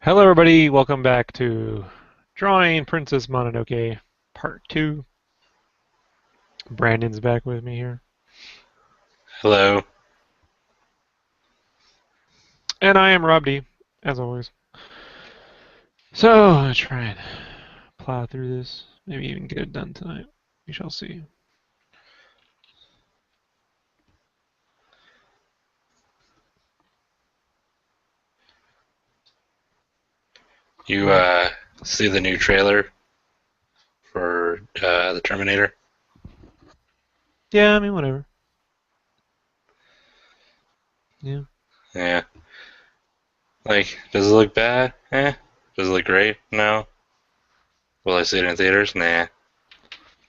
Hello, everybody. Welcome back to Drawing Princess Mononoke Part 2. Brandon's back with me here. Hello. And I am Rob D, as always. So, let's try and plow through this. Maybe even get it done tonight. We shall see. You see the new trailer for the Terminator? Yeah, I mean, whatever. Yeah. Yeah. Like, does it look bad? Does it look great? No. Will I see it in theaters? Nah.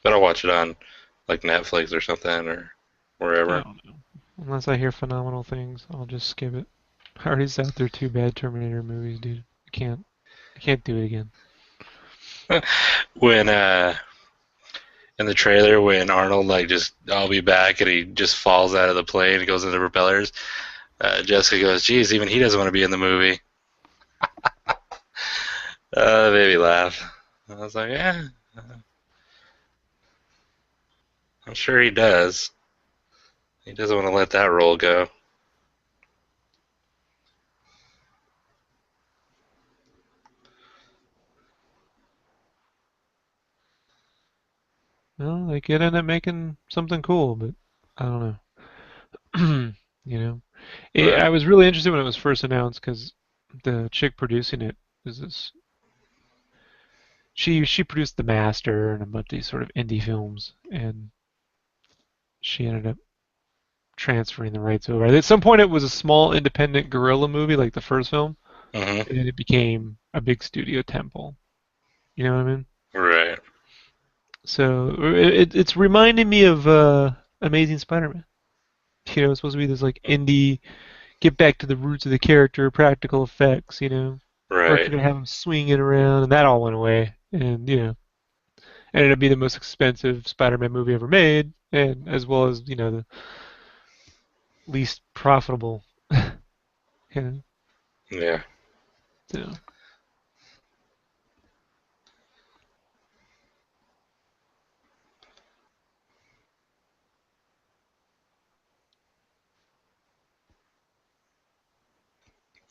But I'll watch it on like Netflix or something or I wherever. don't know. Unless I hear phenomenal things, I'll just skip it. I already sat through two bad Terminator movies, dude. I can't do it again. When in the trailer when Arnold like just I'll be back and he just falls out of the plane and goes into the propellers, Jessica goes, "Geez, even he doesn't want to be in the movie." That made me laugh. I was like, "Yeah, I'm sure he does. He doesn't want to let that role go." Well, they could end up making something cool, but I don't know. You know, I Right. was really interested when it was first announced because the chick producing it is this. She produced The Master and a bunch of these sort of indie films, and she ended up transferring the rights over. At some point, it was a small independent guerrilla movie like the first film, hmm and then it became a big studio temple. You know what I mean? Right. So it's reminding me of Amazing Spider-Man. You know, it's supposed to be this like indie get back to the roots of the character, practical effects, We're Right. gonna have him swing it around, and that all went away. And ended up being the most expensive Spider-Man movie ever made, and as well as the least profitable. you know, Yeah. so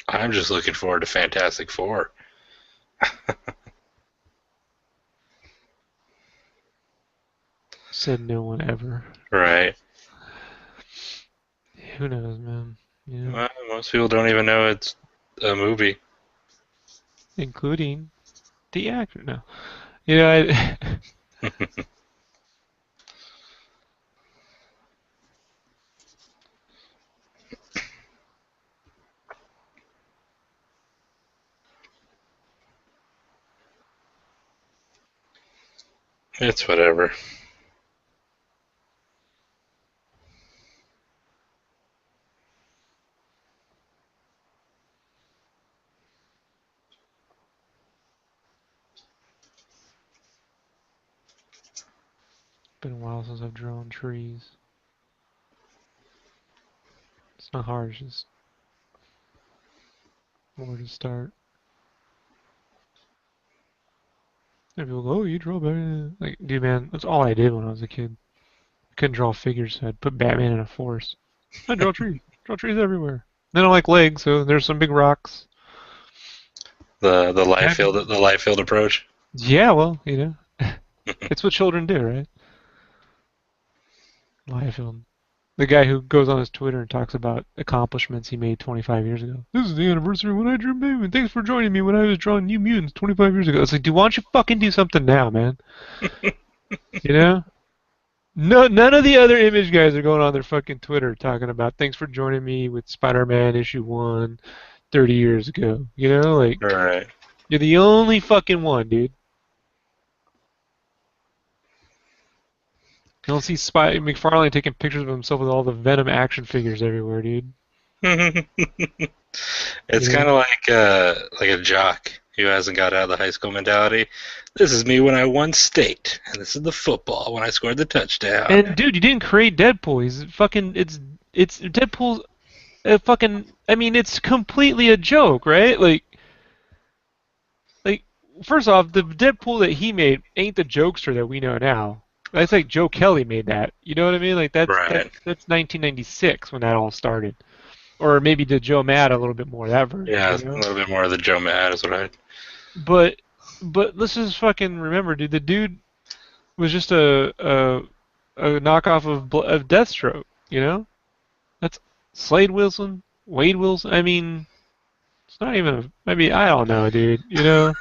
I'm just looking forward to Fantastic Four. said no one ever. Right. Who knows, man? Most people don't even know it's a movie. Including the actor. No, you know, I, It's whatever. been a while since I've drawn trees. It's not hard. It's just where to start. And people go, "Oh, you draw better." Like, dude, man, that's all I did when I was a kid. I couldn't draw figures, so I'd put Batman in a forest. I draw trees. Draw trees everywhere. They don't like legs, so there's some big rocks. The life Happy. field approach. Yeah, well, it's what children do, right? Liefeld. The guy who goes on his Twitter and talks about accomplishments he made 25 years ago. This is the anniversary when I drew Batman. Thanks for joining me when I was drawing New Mutants 25 years ago. It's like, dude, why don't you fucking do something now, man? You know? No, none of the other image guys are going on their fucking Twitter talking about thanks for joining me with Spider-Man issue 1 30 years ago. Like, Right. you're the only fucking one, dude. You don't see McFarlane taking pictures of himself with all the Venom action figures everywhere, dude. You It's kind know? of like a jock who hasn't got out of the high school mentality. This is me when I won state, and this is the football when I scored the touchdown. And dude, you didn't create Deadpool. He's fucking. It's Deadpool's a fucking. I mean, it's completely a joke, right? Like, first off, the Deadpool that he made ain't the jokester that we know now. That's like Joe Kelly made that. You know what I mean? Like Right. that's 1996 when that all started, or maybe did Joe Mad a little bit more that version. Yeah, You a know, little bit more of the Joe Mad is what I. but let's just fucking remember, dude. The dude was just a knockoff of Deathstroke. You know, that's Slade Wilson, Wade Wilson. I mean, it's not even. Maybe I don't know, dude. You know.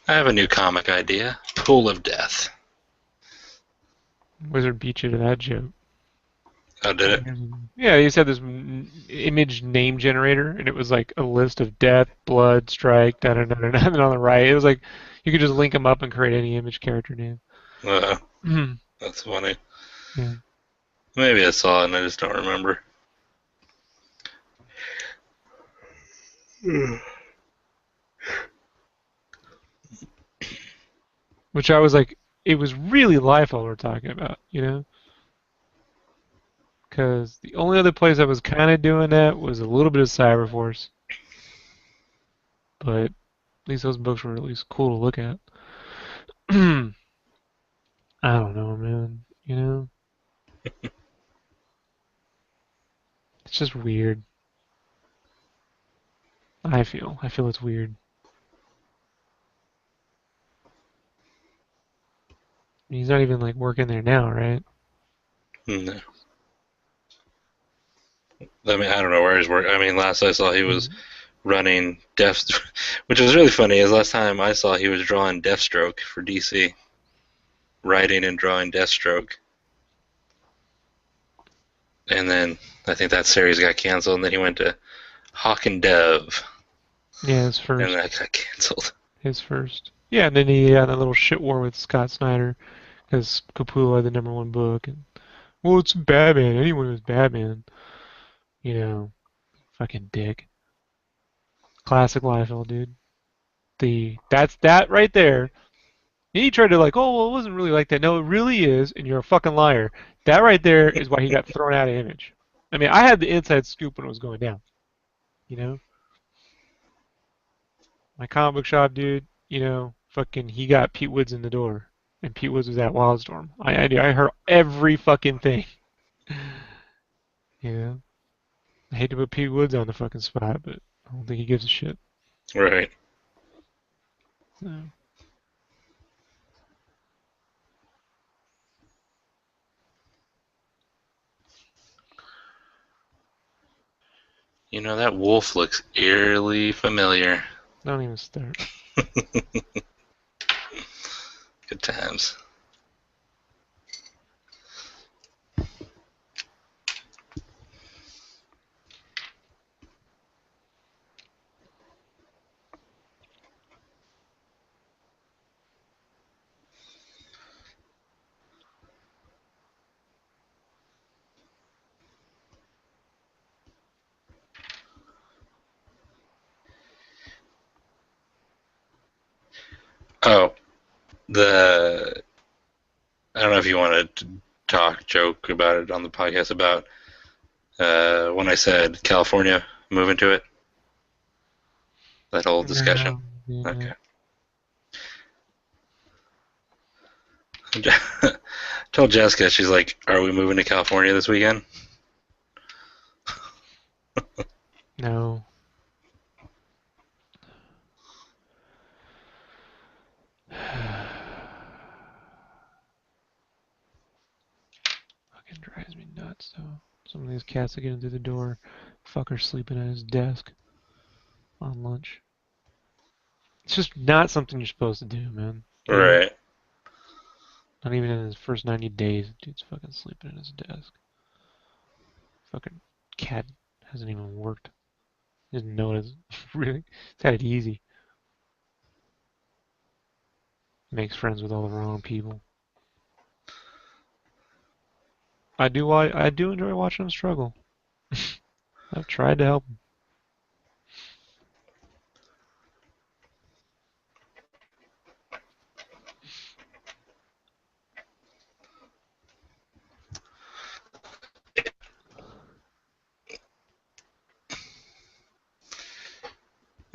I have a new comic idea. Pool of Death. Wizard beat you to that joke. Oh, did it? Yeah, he said this image name generator, and it was like a list of death, blood, strike, da da da da, and then on the right, it was like you could just link them up and create any image character name. Uh, Mhm. that's funny. Yeah, Maybe I saw it and I just don't remember. which I was like, it was really Liefeld we're talking about, because the only other place I was kind of doing that was a little bit of Cyberforce, but at least those books were at least cool to look at. I don't know, man. It's just weird. I feel it's weird. He's not even like working there now, right? No. I mean, I don't know where he's working. I mean, last I saw he was Mm. running Death, which was really funny. Is last time I saw he was drawing Deathstroke for DC, writing and drawing Deathstroke, and then I think that series got canceled, and then he went to Hawk and Dove, Yeah, his and first. that got canceled. His first. Yeah, and then he had that little shit war with Scott Snyder because Capullo had the #1 book, and well, it's Batman. Anyone who's Batman, you know, fucking dick. Classic Liefeld, dude. That's that right there. And he tried to like, oh well, it wasn't really like that. No, it really is, and you're a fucking liar. That right there is why he got thrown out of Image. I mean, I had the inside scoop when it was going down. You know, my comic book shop dude. Fucking he got Pete Woods in the door, and Pete Woods was at Wildstorm. I heard every fucking thing. You know, I hate to put Pete Woods on the fucking spot, but I don't think he gives a shit. Right. So, You know that wolf looks eerily familiar. don't even start. Good times. Oh, the I don't know if you wanted to joke about it on the podcast about when I said California moving to it, that whole discussion. No, yeah. Okay. Told Jessica, she's like, "Are we moving to California this weekend?" No. Fucking drives me nuts, though. Some of these cats that get in through the door, fucker sleeping at his desk on lunch. It's just not something you're supposed to do, man. Right. Not even in his first 90 days, dude's fucking sleeping at his desk. Fucking cat hasn't even worked. He doesn't know it is really. He's had it easy. Makes friends with all the wrong people. I do enjoy watching him struggle. I've tried to help him.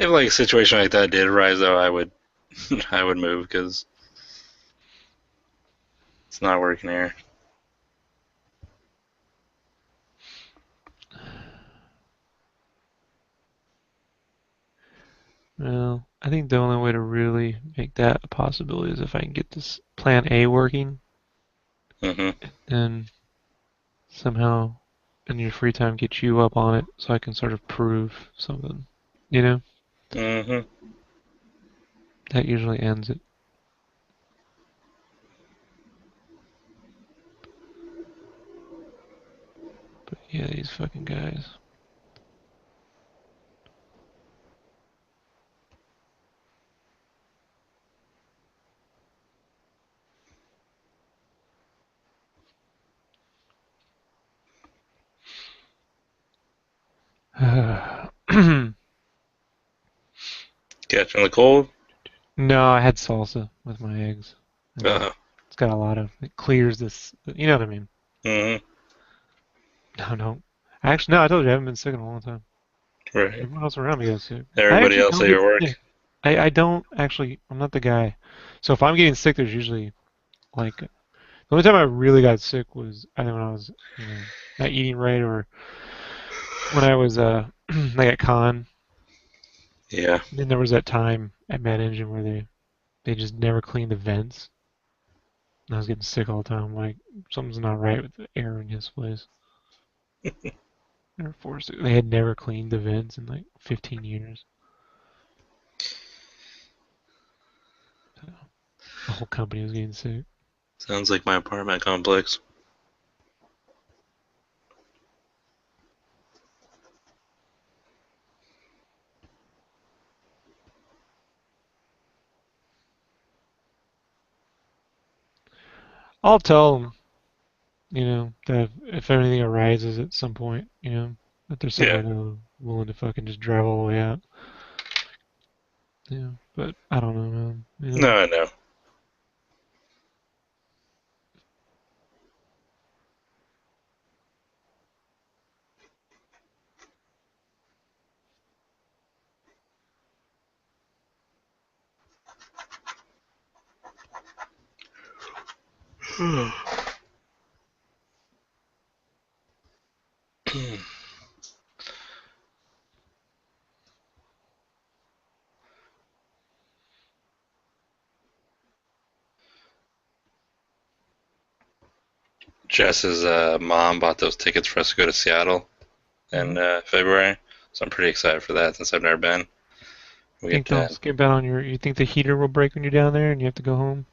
if like a situation like that did arise, though, I would I would move because it's not working here. Well, I think the only way to really make that a possibility is if I can get this plan A working Mm-hmm. and somehow in your free time get you up on it so I can sort of prove something. You know? Mm-hmm. That usually ends it. But yeah, these fucking guys. Catching the cold. No, I had salsa with my eggs. And Uh, it's got a lot of, it clears this, you know what I mean? mm-hmm. No, no. Actually, no, I told you I haven't been sick in a long time. Right. Everyone else around me got sick. I Everybody actually else don't at get your work. sick. I don't actually, I'm not the guy. So if I'm getting sick, there's usually like, the only time I really got sick was either when I was, not eating right or when I was, like at con. Yeah. Then there was that time at Mad Engine where they just never cleaned the vents. And I was getting sick all the time. Like, something's not right with the air in his place. They were forced to, they had never cleaned the vents in like 15 years. So the whole company was getting sick. Sounds like my apartment complex. I'll tell them, that if anything arises at some point, that there's Yeah. somewhere they're willing to fucking just drive all the way out. Yeah, but I don't know, man. No, I know. Jess's mom bought those tickets for us to go to Seattle in Mm-hmm. February, so I'm pretty excited for that since I've never been. We get Think they'll to. skip out on you think the heater will break when you're down there and you have to go home?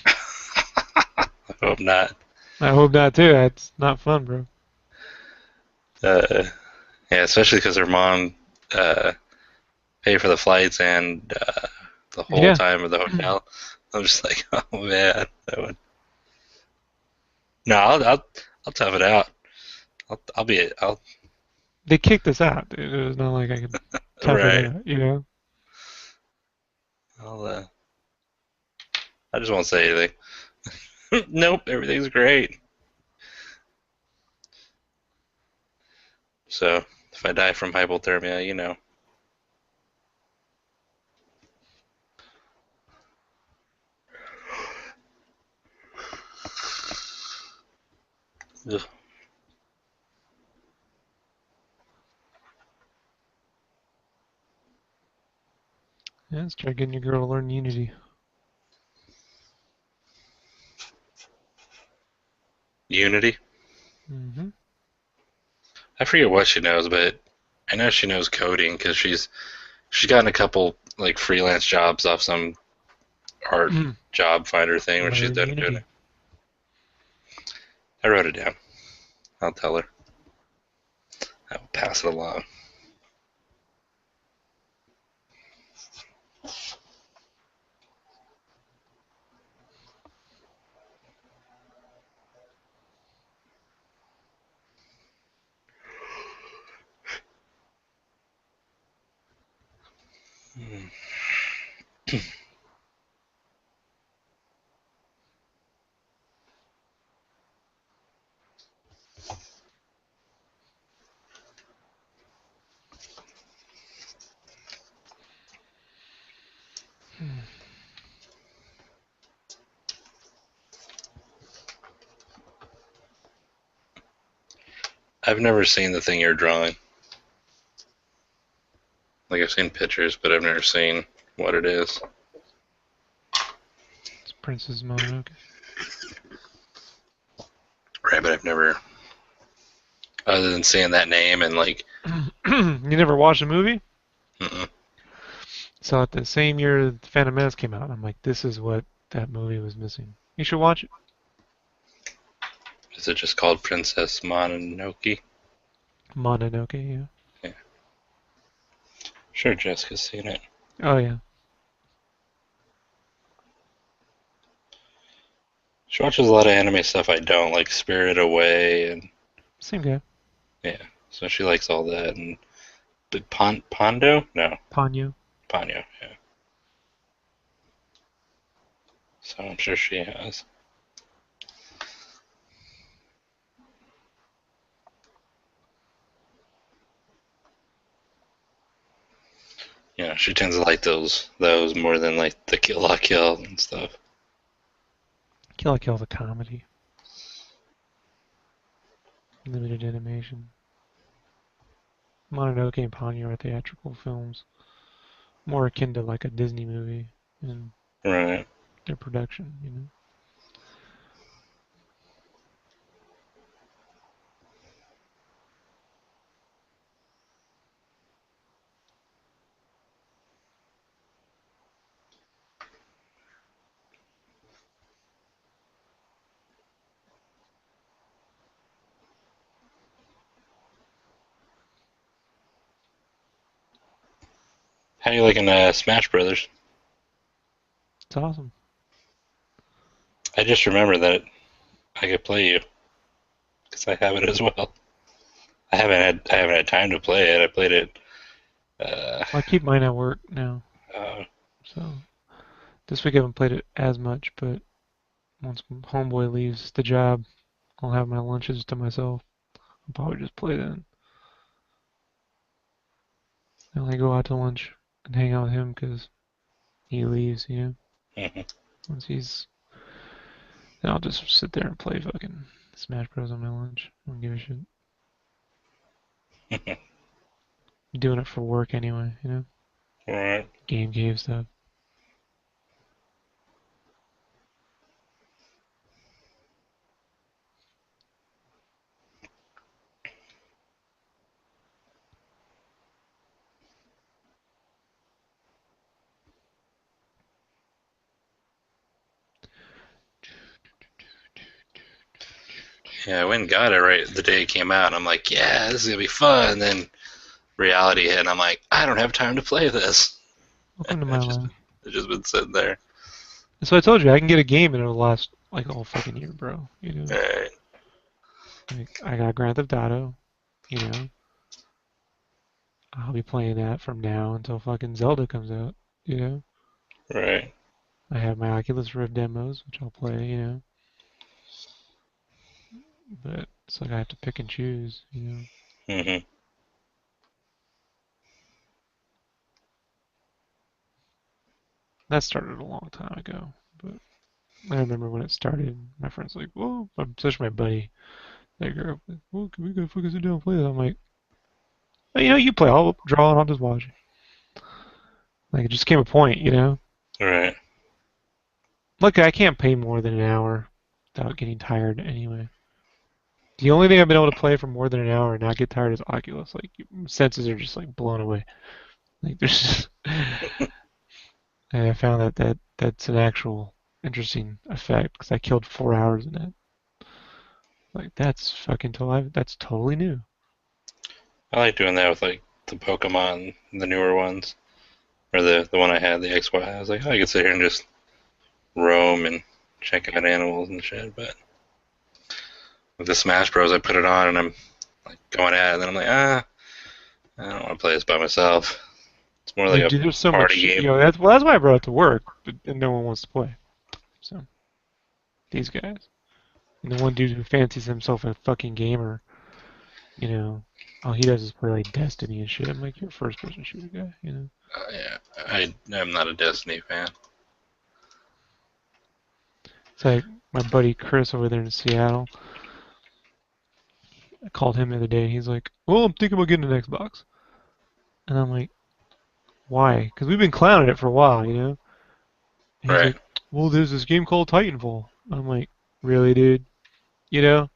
I hope not. I hope not too. That's not fun, bro. Uh, yeah, especially because her mom uh, paid for the flights and the whole Yeah. time of the hotel. I'm just like, oh man, that would. No, I'll tough it out. I'll be. I'll They kicked us out, dude. It was not like I could tough it right. out. I'll. I just won't say anything. Nope, everything's great. So if I die from hypothermia, you know. Ugh. Yeah, let's try getting your girl to learn Unity. Unity. Mm-hmm. I forget what she knows, but I know she knows coding because she's gotten a couple like freelance jobs off some art job finder thing where she's Learn done good. Unity. I wrote it down. I'll tell her. I'll pass it along. I've never seen the thing you're drawing. Like I've seen pictures, but I've never seen what it is. It's Princess Mononoke. Right, but I've never, other than seeing that name and like, You never watched the movie? mm-mm. So at the same year the Phantom Menace came out, I'm like, this is what that movie was missing. You should watch it. Is it just called Princess Mononoke? Mononoke, yeah. Yeah, sure. Jessica's seen it. Oh yeah. She watches a lot of anime stuff I don't like, Spirit Away, and Same guy. yeah. So she likes all that and Pondo? No, Ponyo. Ponyo. Yeah. So I'm sure she has. You know, she tends to like those more than like the Kill La Kill and stuff. Kill la Kill's a comedy. Limited animation. Mononoke and Ponyo are theatrical films. More akin to like a Disney movie in Right. their production, you know. How you liking Smash Brothers? It's awesome. I just remember that I could play you because I have it as well. I haven't had time to play it. I played it. Uh, I keep mine at work now, uh, so this week I haven't played it as much, but once homeboy leaves the job, I'll have my lunches to myself. I'll probably just play then. I only go out to lunch and hang out with him because he leaves, you know. mhm. Once he's, then I'll just sit there and play fucking Smash Bros on my lunch. I don't give a shit. I'm doing it for work anyway, you know. Right. Game cave stuff. Yeah, I went and got it right the day it came out, and I'm like, yeah, this is gonna be fun. And then reality hit, and I'm like, I don't have time to play this. Welcome to my It's just life. it's just been sitting there. So I told you I can get a game and it'll last like a whole fucking year, bro. You know, Right. like, I got Grand Theft Auto. You know, I'll be playing that from now until fucking Zelda comes out. You know, Right. I have my Oculus Rift demos, which I'll play. You know, but it's like I have to pick and choose. You know, Mhm. that started a long time ago, but I remember when it started. My friends like, "Whoa!" Especially my buddy, that girl, like, "Whoa, can we go fucking sit down and play this?" I'm like, "Oh, you know, you play. I'll draw and I'll just watch." Like it just came a point, you know. Right. Look, I can't pay more than an hour without getting tired anyway. The only thing I've been able to play for more than an hour and not get tired is Oculus. Like senses are just like blown away. Like there's just, and I found that's an actual interesting effect because I killed 4 hours in it. Like that's fucking that's totally new. I like doing that with like the Pokemon, the newer ones, or the one I had, the XY. I was like, oh, I could sit here and just roam and check out animals and shit. But with the Smash Bros, I put it on and I'm like going at it, and then I'm like, I don't want to play this by myself. It's more like Like, a dude, there's so much party shit. You game. know, that's why I brought it to work, but and no one wants to play. So these guys, and the one dude who fancies himself a fucking gamer, you know, all he does is play like Destiny and shit. I'm like, you're a first person shooter guy, you know. Yeah, I'm not a Destiny fan. It's like my buddy Chris over there in Seattle. I called him the other day, and he's like, "Well, I'm thinking about getting an Xbox." And I'm like, "Why?" Because we've been clowning it for a while, you know. And he's Right. like, "Well, there's this game called Titanfall." I'm like, "Really, dude?" You know.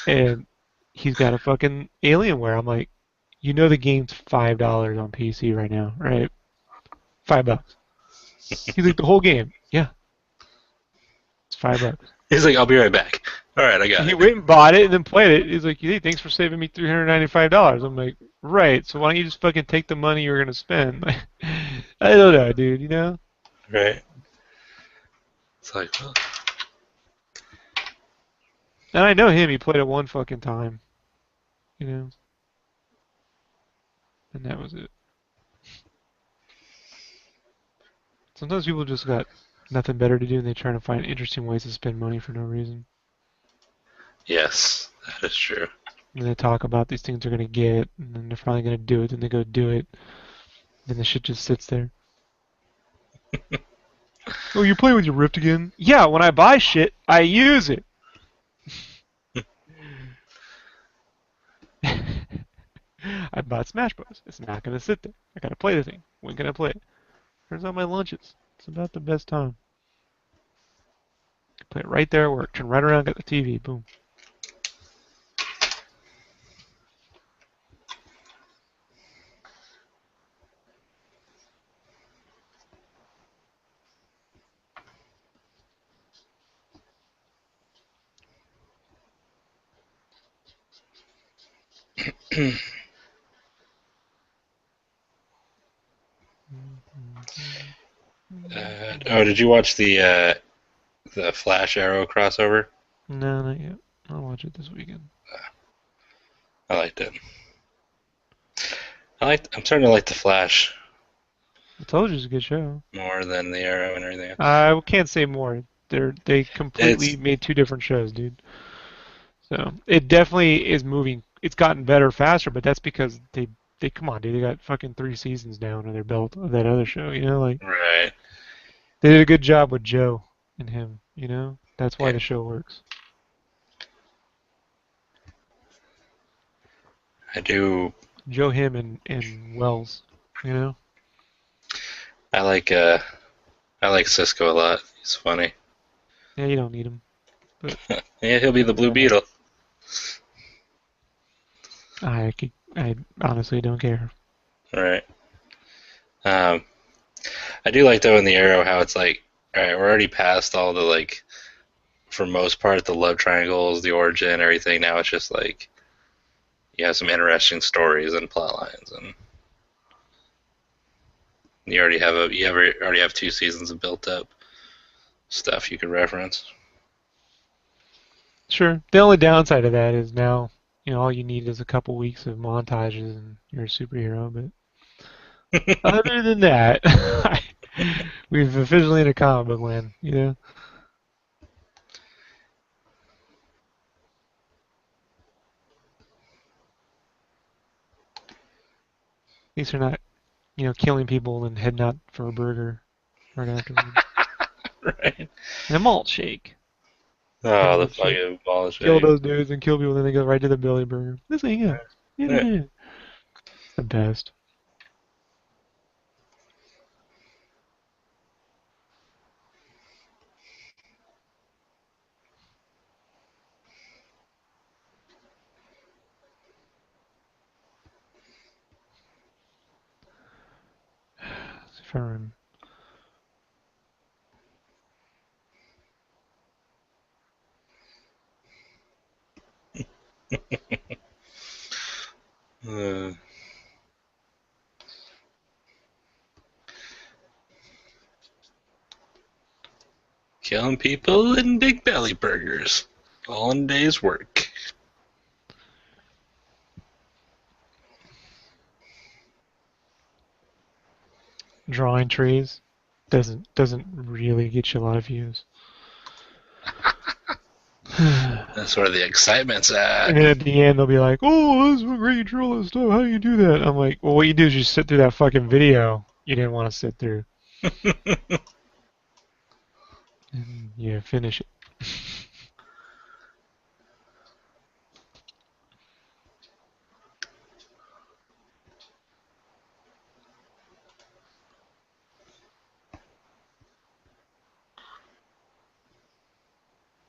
And he's got a fucking Alienware. I'm like, "You know the game's $5 on PC right now, right? $5." He's like, "The whole game." Yeah, it's $5. He's like, I'll be right back. All right, I got He it. went and bought it and then played it. He's like, "Hey, thanks for saving me $395." I'm like, "Right. So why don't you just fucking take the money you were gonna spend?" I don't know, dude. You know. Right. It's like, well, And I know him. He played it one fucking time. You know. And that was it. Sometimes people just got nothing better to do and they try to find interesting ways to spend money for no reason. yes, that is true. And they talk about these things they're gonna get, and then they're finally gonna do it, then they go do it, then the shit just sits there. Oh, you play with your Rift again? Yeah, when I buy shit, I use it. I bought Smash Bros. It's not gonna sit there. I gotta play the thing. When can I play it? Turns out my lunches. It's about the best time. Play it right there at work. Turn right around, got the TV. Boom. Oh, did you watch the Flash Arrow crossover? No, not yet. I'll watch it this weekend. I liked it. I'm starting to like the Flash I told you it's a good show. more than the Arrow and everything else. I can't say more. They It's completely made two different shows, dude. So it definitely is moving. It's gotten better faster, but that's because they come on, dude. They got fucking 3 seasons now under their belt of that other show. You know, like right. they did a good job with Joe and him. You know, that's why Yeah, the show works. I do. Joe, him, and Wells. You know, I like I like Cisco a lot. He's funny. yeah, you don't need him, but Yeah, he'll be the whatever Blue the heck. Beetle. I honestly don't care. Right. Um, I do like though in the Arrow how it's like, all right, we're already past all the like, for most part, the love triangles, the origin, everything. Now it's just like you have some interesting stories and plot lines, and already have 2 seasons of built up stuff you can reference. Sure. The only downside of that is now, all you need is a couple weeks of montages and you're a superhero. But other than that, we've officially in a comic book land. At least they're not, killing people and heading out for a burger right afterwards. Right. And a malt shake. Pretty Oh, the good shit. fucking ball Kill shape. those dudes and kill people, then they go right to the Billy Burger. This ain't it. Yeah. Yeah. It's the best. If I remember. Uh, Killing people in big belly burgers, all in a day's work. Drawing trees doesn't really get you a lot of views. That's where the excitement's And at. then at the end, they'll be like, "Oh, that's so great! You drew all that stuff. How do you do that?" I'm like, "Well, what you do is you sit through that fucking video you didn't want to sit through, and you finish it."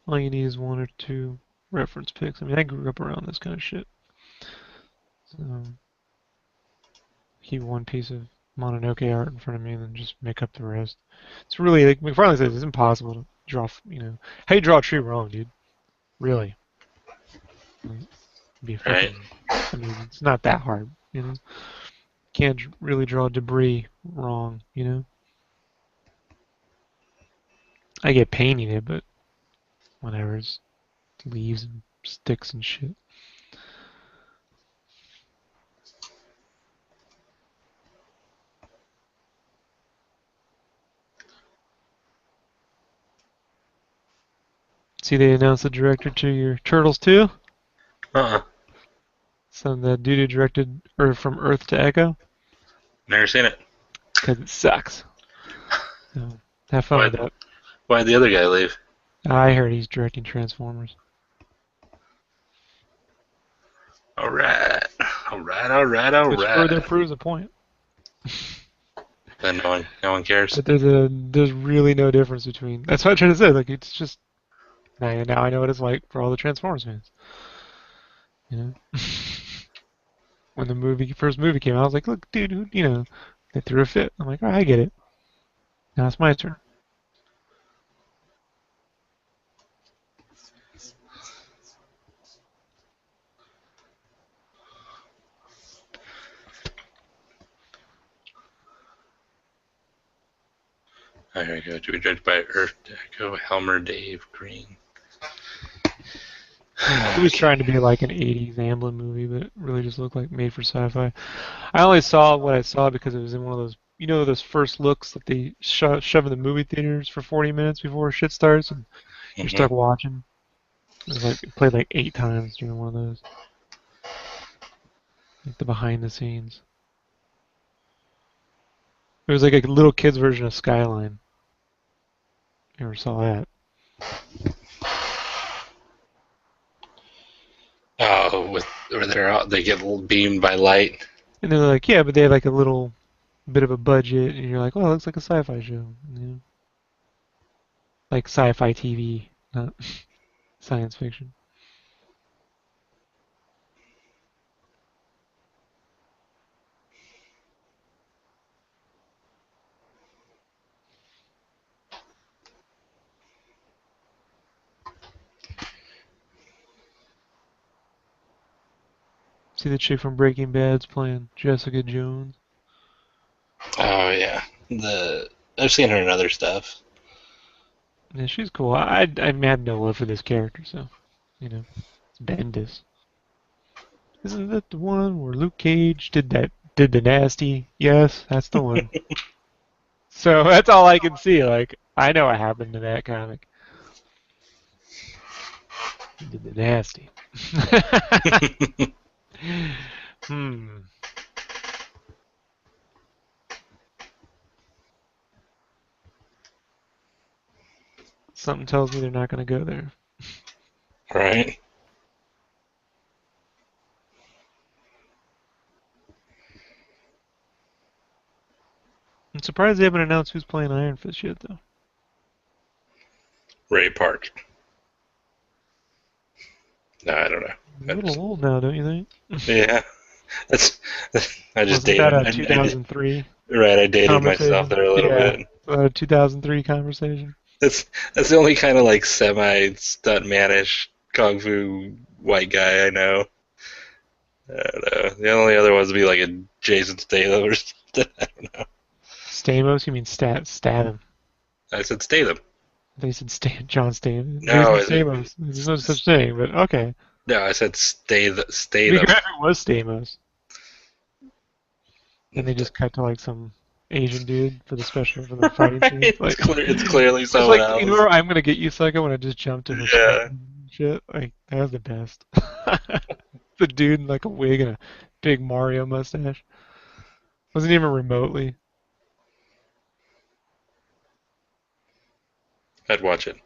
All you need is one or two reference pics. I mean, I grew up around this kind of shit. So keep one piece of Mononoke art in front of me and then just make up the rest. It's really, like McFarlane says, it's impossible to draw, how you draw a tree wrong, dude. Really. Like, be Right. fucking, I mean, it's not that hard, you know? Can't really draw debris wrong. I get painting it, but whatever, it's leaves and sticks and shit. See, they announced the director to your Turtles too. Uh-uh. Some that dude who directed From Earth to Echo, Never seen it. because it sucks. So have fun Why? with that. Why'd the other guy leave? I heard he's directing Transformers. All right. All right. All right. All Which further right. proves a point. Then no one cares. That there's really no difference between. That's what I'm trying to say. Like it's just now I know what it's like for all the Transformers fans. You know, when the first movie came out, I was like, look, dude, they threw a fit. I'm like, all right, I get it. Now it's my turn. There we go. To be judged by Earth Echo, Helmer, Dave, Green. It was Okay. trying to be like an '80s Amblin movie, but it really just looked like made for sci-fi. I only saw what I saw because it was in one of those, those first looks that they shove in the movie theaters for 40 minutes before shit starts, and you're Mm-hmm. stuck watching. It was like it played like 8 times during one of those, like the behind the scenes. It was like a little kid's version of Skyline. You ever saw that? Oh, where they get beamed by light. And they're like, yeah, but they have like a little bit of a budget, and you're like, oh, it looks like a sci-fi show, like sci-fi TV, not science fiction. See the chick from Breaking Bad's playing Jessica Jones. Oh yeah, the I've seen her in other stuff. Yeah, she's cool. I had no love for this character, so it's Bendis. Isn't that the one where Luke Cage did the nasty? Yes, that's the one. So that's all I can see. Like I know what happened to that comic. He did the nasty. Hmm. Something tells me they're not going to go there. Right. I'm surprised they haven't announced who's playing Iron Fist yet, though. Ray Park. No, I don't know. He's a I little just old now, don't you think? yeah. That's I just Wasn't that dated. a 2003 Right. I dated myself conversation? there a little Yeah, bit. a 2003 conversation. That's the only kind of like semi stuntmanish kung fu white guy I know. I don't know. The only other ones would be like a Jason Statham or something. I don't know. Stamos? You mean Statham? I said Statham. I think you said John Statham. No, Jason is it? Stamos. There's no such thing, but okay. No, I said It'd be Statham. great if it was Stamos. And they just cut to like some Asian dude for the fighting Right? scenes. It's Like clear. It's clearly it's someone like else. where I'm gonna get you, Psycho, when I just jumped to her sweat Yeah. and shit. Like that was the best. The dude in like a wig and a big Mario mustache. Wasn't even remotely. I'd watch it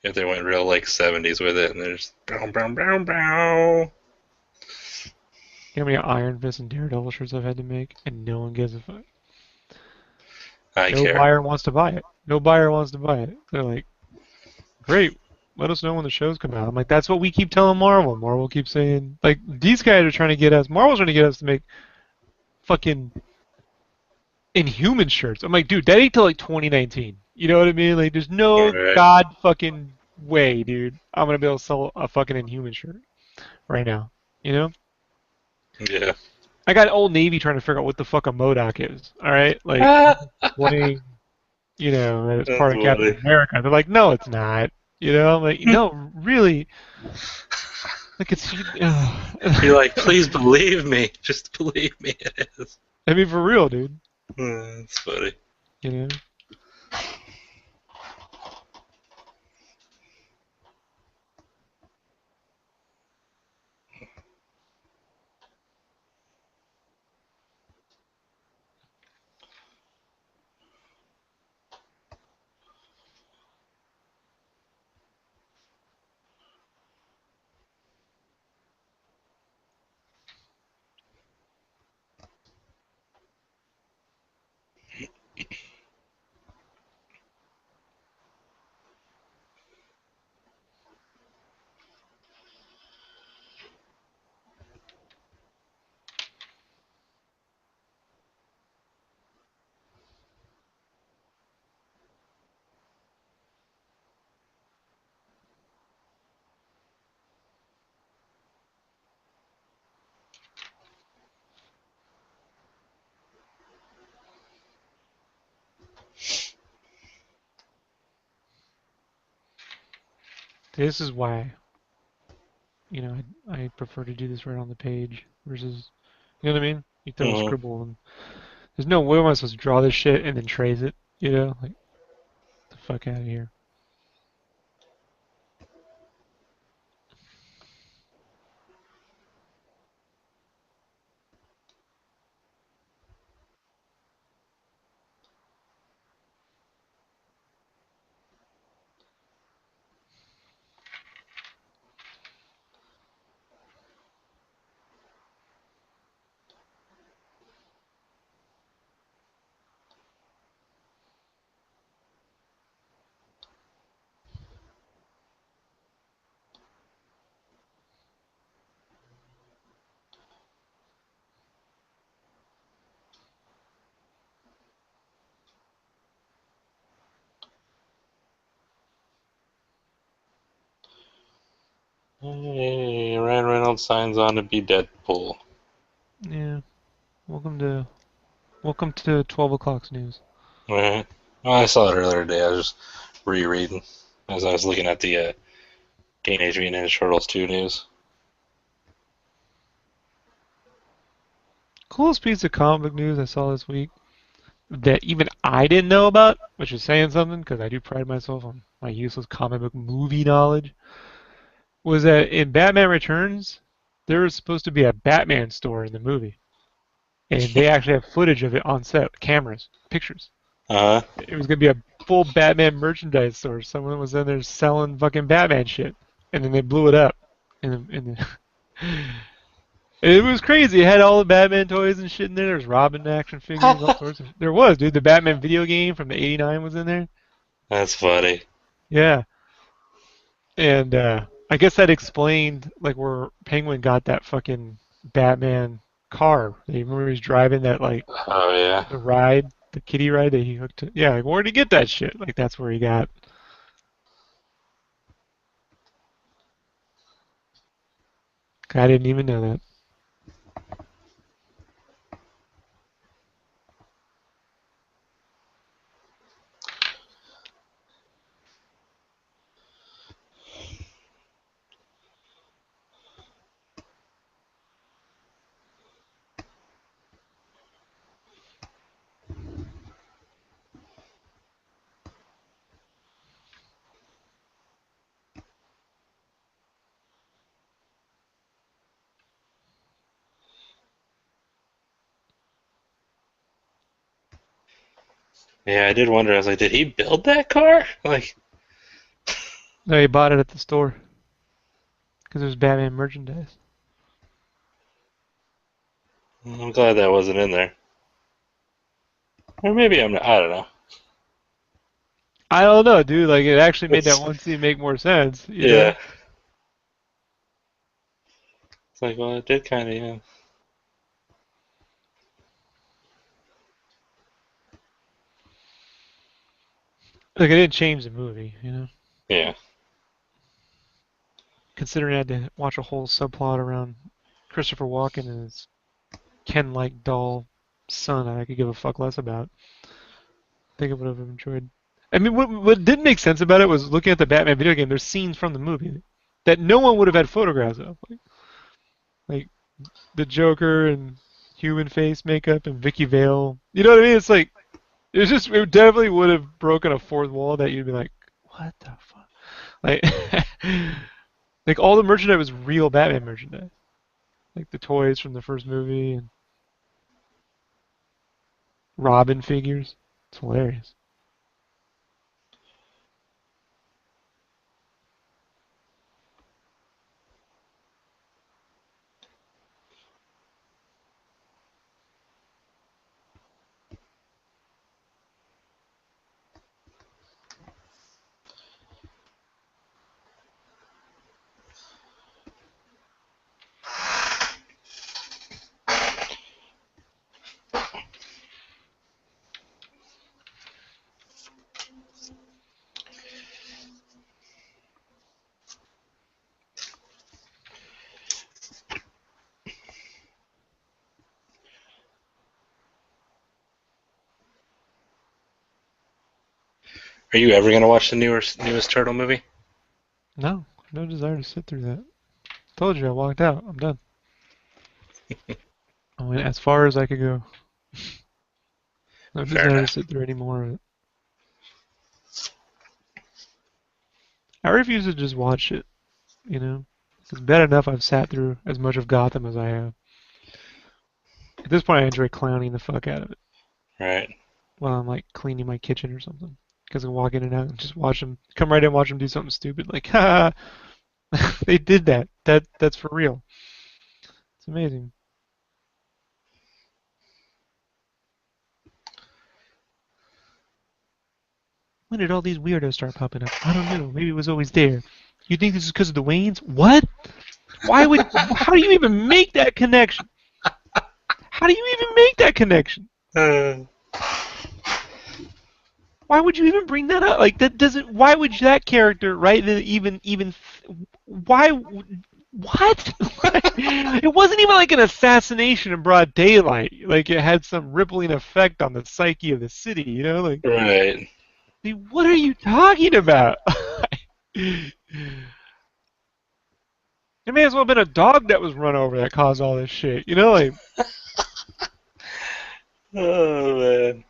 if they went real like '70s with it, and there's bow bow bow bow. You know how many Iron Fist and Daredevil shirts I've had to make, and no one gives a fuck. I No care. buyer wants to buy it. No buyer wants to buy it. They're like, great. Let us know when the shows come out. I'm like, that's what we keep telling Marvel. Marvel keeps saying, like, these guys are trying to get us. Marvel's trying to get us to make fucking Inhuman shirts. I'm like, dude, that ain't till like 2019. You know what I mean? Like, there's no Alright. god fucking way, dude. I'm gonna be able to sell a fucking Inhuman shirt right now. You know? Yeah. I got Old Navy trying to figure out what the fuck a Modoc is. All right, like Ah, explain, that it's that's part of Captain funny. America. They're like, no, it's not. I'm like, no, really. Like it's. You're like, please believe me. Just believe me it is. I mean, for real, dude. That's funny. You know. This is why, I prefer to do this right on the page versus, you know what I mean? You throw a Mhm. scribble and there's no way am I supposed to draw this shit and then trace it. Like the fuck out of here. Hey, Ryan Reynolds signs on to be Deadpool. Yeah. Welcome to 12 o'clock's news. Right. Well, I saw it earlier today. I was just rereading as I was looking at the Teenage Mutant Ninja Turtles 2 news. Coolest piece of comic book news I saw this week that even I didn't know about, which is saying something because I do pride myself on my useless comic book movie knowledge, was that in Batman Returns, there was supposed to be a Batman store in the movie. And they actually have footage of it on set, cameras, pictures. Uh, It was going to be a full Batman merchandise store. Someone was in there selling fucking Batman shit. And then they blew it up. And it was crazy. It had all the Batman toys and shit in there. There's Robin action figures, all sorts of. There was, dude. The Batman video game from the '89 was in there. that's funny. Yeah, and I guess that explained like where Penguin got that fucking Batman car. You remember he was driving that like Oh, yeah. the ride, the kiddie ride that he hooked to. Yeah, like where'd he get that shit? Like that's where he got. I didn't even know that. Yeah, I did wonder. I was like, did he build that car? Like, No, he bought it at the store because it was Batman merchandise. I'm glad that wasn't in there. Or maybe I'm. I don't know. I don't know, dude. Like it actually made that It's one scene make more sense, you know? yeah. It's like, well, it did kind of, yeah. Like it didn't change the movie, you know? Yeah. Considering I had to watch a whole subplot around Christopher Walken and his Ken-like doll son, I could give a fuck less about. I think I would have enjoyed. I mean, what didn't make sense about it was looking at the Batman video game. There's scenes from the movie that no one would have had photographs of, like the Joker and human face makeup and Vicky Vale. You know what I mean? It's like it definitely would have broken a fourth wall that you'd be like, what the fuck? Like, like all the merchandise was real Batman merchandise, like the toys from the first movie and Robin figures. It's hilarious. Are you ever gonna watch the newest Turtle movie? No, no desire to sit through that. Told you I walked out. I'm done. I went as far as I could go. No Fair desire to enough. sit through any more of it. I refuse to just watch it, you know? It's bad enough I've sat through as much of Gotham as I have. At this point, I enjoy clowning the fuck out of it Right. while I'm like cleaning my kitchen or something. Because I can walk in and out and just watch them, come right in and watch them do something stupid. Like, ha, they did that. That's for real. It's amazing. When did all these weirdos start popping up? I don't know. Maybe it was always there. You think this is because of the Waynes? What? Why would? How do you even make that connection? How do you even make that connection? Uh, Why would you even bring that up? Like that doesn't. Why would that character, right? Even. Why? What? It wasn't even like an assassination in broad daylight. Like it had some rippling effect on the psyche of the city. You know, right. like, what are you talking about? It may as well have been a dog that was run over that caused all this shit. You know, like Oh man.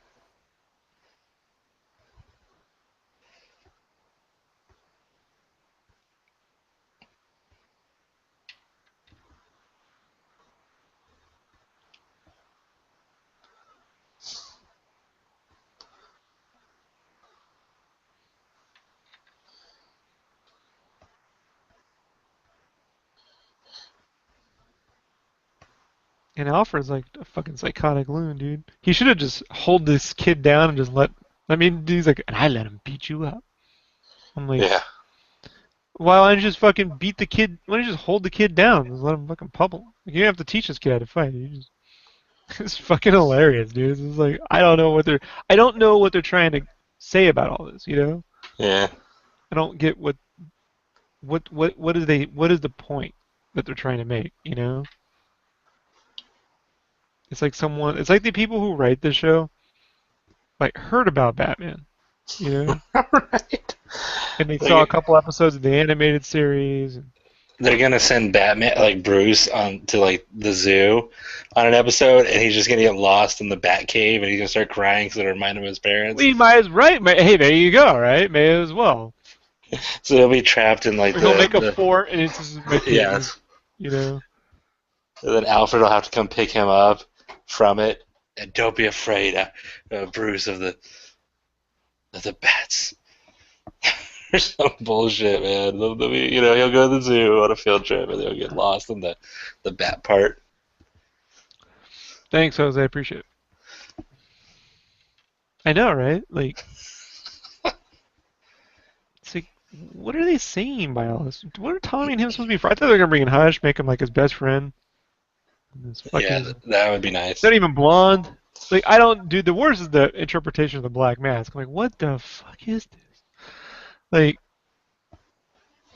and Alfred's like a fucking psychotic loon, dude. He should have just hold this kid down and just let. I mean, he's like, and I let him beat you up. I'm like, Yeah. why don't you just fucking beat the kid? Why don't you just hold the kid down? Just let him fucking pummel. Like, you don't have to teach this kid how to fight. You just, it's fucking hilarious, dude. It's like I don't know what they're trying to say about all this. You know, Yeah. I don't get what is what is the point that they're trying to make. You know, it's like the people who write the show like heard about Batman. You know, Right. and they saw a Like couple episodes of the animated series. And, they're gonna send Batman, like Bruce, on to like the zoo on an episode, and he's just gonna get lost in the Bat Cave, and he's gonna start crying because it remind him of his parents. we might as right. Hey, there you go. Right, may as well. So he'll be trapped in like Or he'll make a the fort, and it's just my yeah. cave. You know. And then Alfred will have to come pick him up from it, and don't be afraid, Bruce of the bats. Or some bullshit, man. He'll go to the zoo on a field trip, and he'll get lost in the bat part. Thanks, Jose. I appreciate it. I know, right? Like, it's like, what are they saying by all this? What are Tommy and him supposed to be for? I thought they were gonna bring in Hush, make him like his best friend. This Yeah, fucking that would be nice. not even blonde. Like, I don't, dude. The worst is the interpretation of the Black Mask. I'm like, what the fuck is this? Like,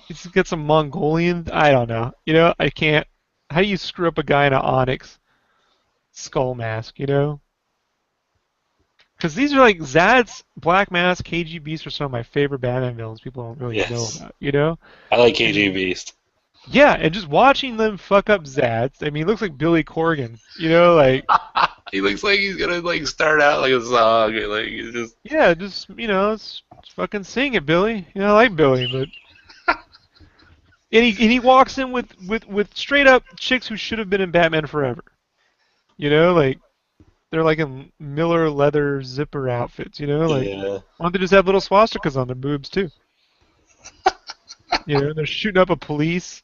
it's got some Mongolian. I don't know. I can't. How do you screw up a guy in an onyx skull mask? Because these are like Zad's Black Mask, KG Beast are some of my favorite Batman villains. People don't really know Yes. about. You know. I like KG And Beast. yeah, and just watching them fuck up Zads. I mean, it looks like Billy Corgan. Like He looks like he's gonna like start out like a song. Like he's just yeah, just just fucking sing it, Billy. I like Billy, but and he walks in with straight up chicks who should have been in Batman Forever. Like they're like in Miller leather zipper outfits. Like yeah. why don't they just have little swastikas on their boobs too? They're shooting up a police.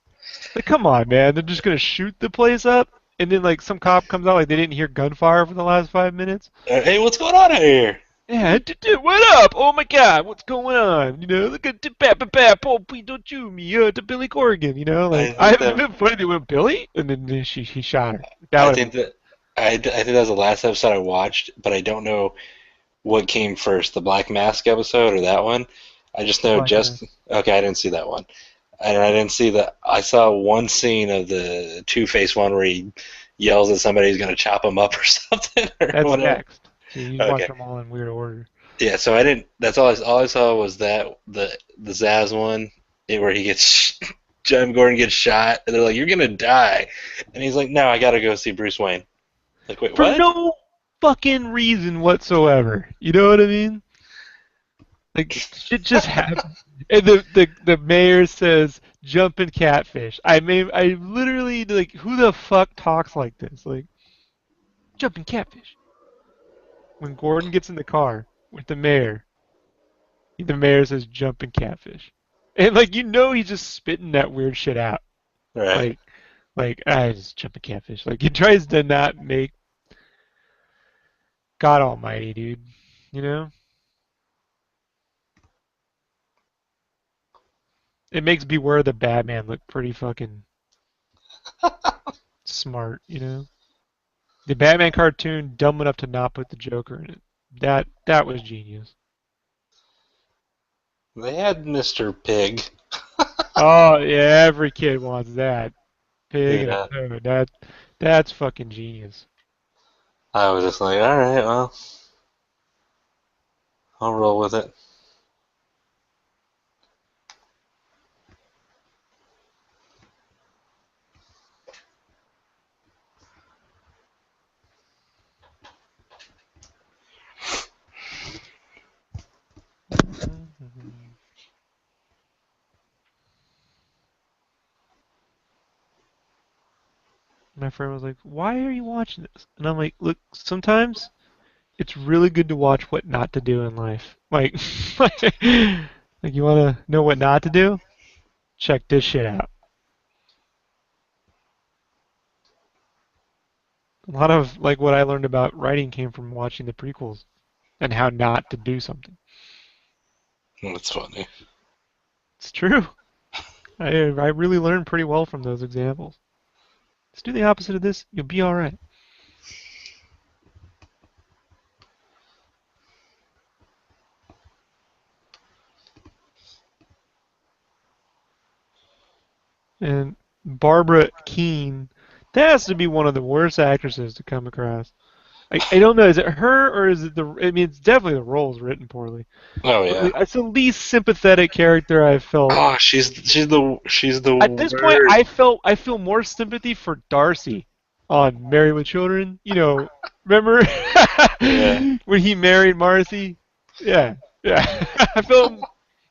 Like, come on, man, they're just gonna shoot the place up, and then like some cop comes out like they didn't hear gunfire for the last 5 minutes. Hey, what's going on out here? Yeah, what up? Oh my God, what's going on? Look at the oh, please don't shoot me, to Billy Corrigan. I Like I think haven't that been funny. They went Billy, and then he shot her. That I would have think been that I think that was the last episode I watched, but I don't know what came first, the Black Mask episode or that one. I just know Black just Mass. okay. I didn't see that one, and I didn't see that. I saw one scene of the Two-Face one where he yells at somebody who's gonna chop him up or something or That's whatever. next. So you watch Okay, them all in weird order. yeah. So I didn't. That's all I saw was that the Zaz one where he gets Jim Gordon gets shot, and they're like, "You're gonna die," and he's like, "No, I gotta go see Bruce Wayne." Like, wait, For what? no fucking reason whatsoever. You know what I mean? Like shit just happened. And the mayor says jumping catfish. I literally like who the fuck talks like this? Like jumping catfish. When Gordon gets in the car with the mayor says jumping catfish. And like he's just spitting that weird shit out. Right. Like I just jumping catfish. Like he tries to not make God Almighty, dude. You know? It makes Beware the Batman look pretty fucking smart. The Batman cartoon dumb enough to not put the Joker in it. That was genius. They had Mr. Pig. Oh yeah, every kid wants that. Pig and a Yeah. toad. That's fucking genius. I was just like, all right, well, I'll roll with it. My friend was like, "Why are you watching this?" And I'm like, "Look, sometimes it's really good to watch what not to do in life. Like, like you want to know what not to do? Check this shit out." A lot of like what I learned about writing came from watching the prequels and how not to do something. That's funny. It's true. I really learned pretty well from those examples. Just do the opposite of this, you'll be all right. And Barbara Keene, that has to be one of the worst actresses to come across. I don't know, is it her or is it the? I mean, it's definitely the role's written poorly. Oh But yeah. like, it's the least sympathetic character I've felt. Oh, she's the At this point, worst. I feel more sympathy for Darcy on Married with Children. Remember Yeah. when he married Marcy? Yeah, yeah. I felt,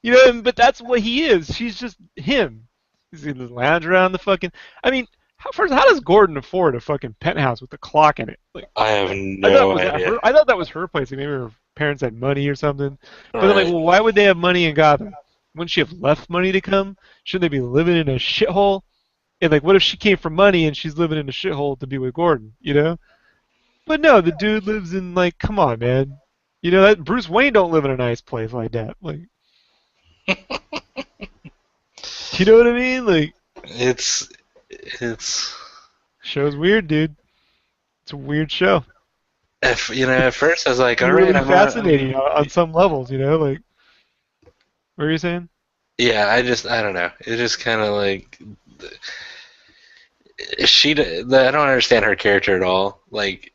but that's what he is. She's just him. He's gonna lounge around the fucking. I mean, how does Gordon afford a fucking penthouse with a clock in it? Like, I have I thought no was that idea. her? I thought that was her place. Like maybe her parents had money or something. All But then, like, right. well, why would they have money in Gotham? Wouldn't she have left money to come? Shouldn't they be living in a shithole? And like, what if she came for money and she's living in a shithole to be with Gordon? But no, the dude lives in like, come on, man. You know that Bruce Wayne don't live in a nice place like that. Like, do you know what I mean? Like, It's it's show's weird, dude. It's a weird show. if you know at first I was like, all right, Really I'm fascinating on some levels. You know, like, what are you saying? yeah. I don't know. It just kind of like I don't understand her character at all. Like,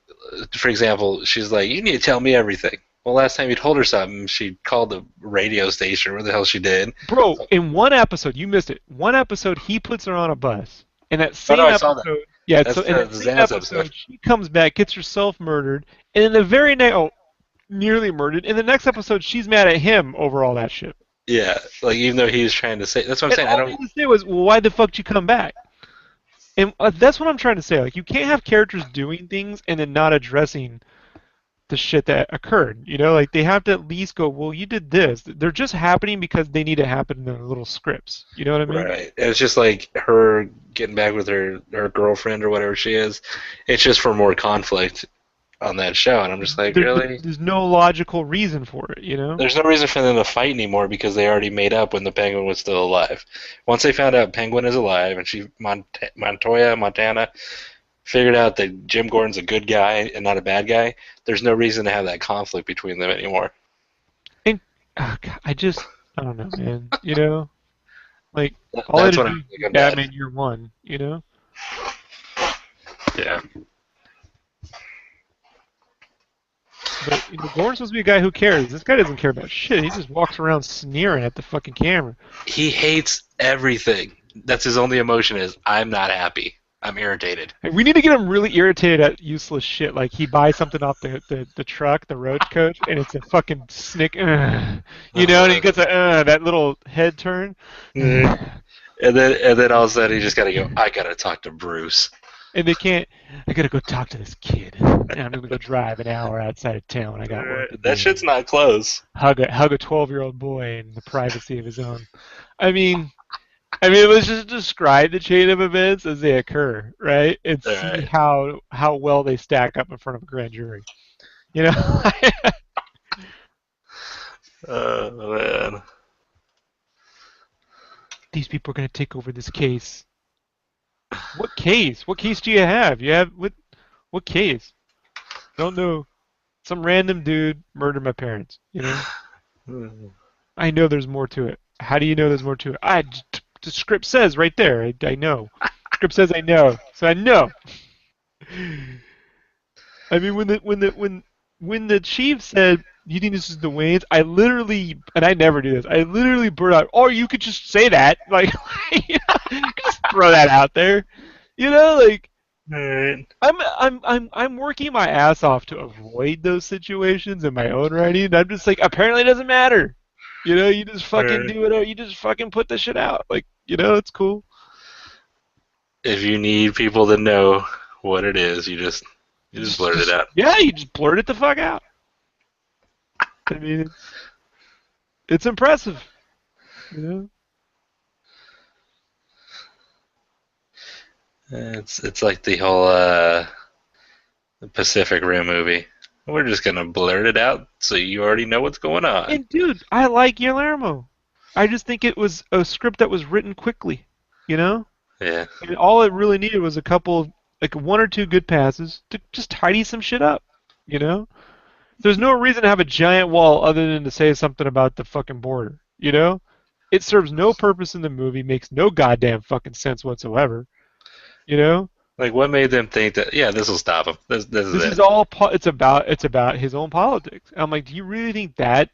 for example, she's like, you need to tell me everything. Well, last time you told her something, she called the radio station or what the hell she did. Bro, in one episode, you missed it. One episode, he puts her on a bus. In that Oh no, same I saw that. episode, yeah. So That's in that the same Zans episode. episode, she comes back, gets herself murdered, and in the very next, oh, nearly murdered. In the next episode, she's mad at him over all that shit. Yeah, like even though he was trying to say, that's what I'm And saying. I all he don't. had to say was, "Well, why the fuck did you come back?" And that's what I'm trying to say. Like, you can't have characters doing things and then not addressing the shit that occurred. You know, like they have to at least go, "Well, you did this." They're just happening because they need to happen in their little scripts. You know what I mean? Right. It's just like her getting back with her girlfriend or whatever she is. It's just for more conflict on that show, and I'm just like, really? There's no logical reason for it. You know? There's no reason for them to fight anymore because they already made up when the Penguin was still alive. Once they found out Penguin is alive, and Montoya, Montana, figured out that Jim Gordon's a good guy and not a bad guy, there's no reason to have that conflict between them anymore. And God, I don't know, man. You know, like all I had That's to when I do is think do I'm bad. Batman Year One. You know? Yeah. But you know, Gordon's supposed to be a guy who cares. This guy doesn't care about shit. He just walks around sneering at the fucking camera. He hates everything. That's his only emotion is, I'm not happy. I'm irritated. Hey, we need to get him really irritated at useless shit. Like he buys something off the truck, the road coach, and it's a fucking snick, you know, and he gets a that little head turn. And then all of a sudden he just gotta go, I gotta talk to Bruce. And they can't. I gotta go talk to this kid. And I'm gonna go drive an hour outside of town. I got work to do. That shit's not close. Hug a 12-year-old boy in the privacy of his own. I mean, let's just describe the chain of events as they occur, right? And see Alright. how well they stack up in front of a grand jury. You know, Oh man. these people are gonna take over this case. What case? What case do you have? You have what case? Don't know. Some random dude murdered my parents. You know. I know there's more to it. How do you know there's more to it? The script says right there. I know. Script says I know, so I know. I mean, when the chief said, "You think this is the Waynes?" I literally, and I never do this. I literally blurt out, "Oh, you could just say that, like, just throw that out there." You know, like Alright. I'm working my ass off to avoid those situations in my own writing. And I'm just like, apparently it doesn't matter. You know, you just fucking Alright. do it. You just fucking put the shit out. Like, you know, it's cool. If you need people to know what it is, you just blurt it out. Yeah, you just blurt it the fuck out. I mean, it's impressive. You know. It's like the whole Pacific Rim movie. We're just gonna blurt it out so you already know what's going on. And dude, I like Guillermo. I just think it was a script that was written quickly. You know. Yeah. And all it really needed was a couple of, like one or two good passes to just tidy some shit up. You know. There's no reason to have a giant wall other than to say something about the fucking border. You know? It serves no purpose in the movie, makes no goddamn fucking sense whatsoever. You know? Like, what made them think that? Yeah, this will stop him. This is This is it. all it's about his own politics. And I'm like, do you really think that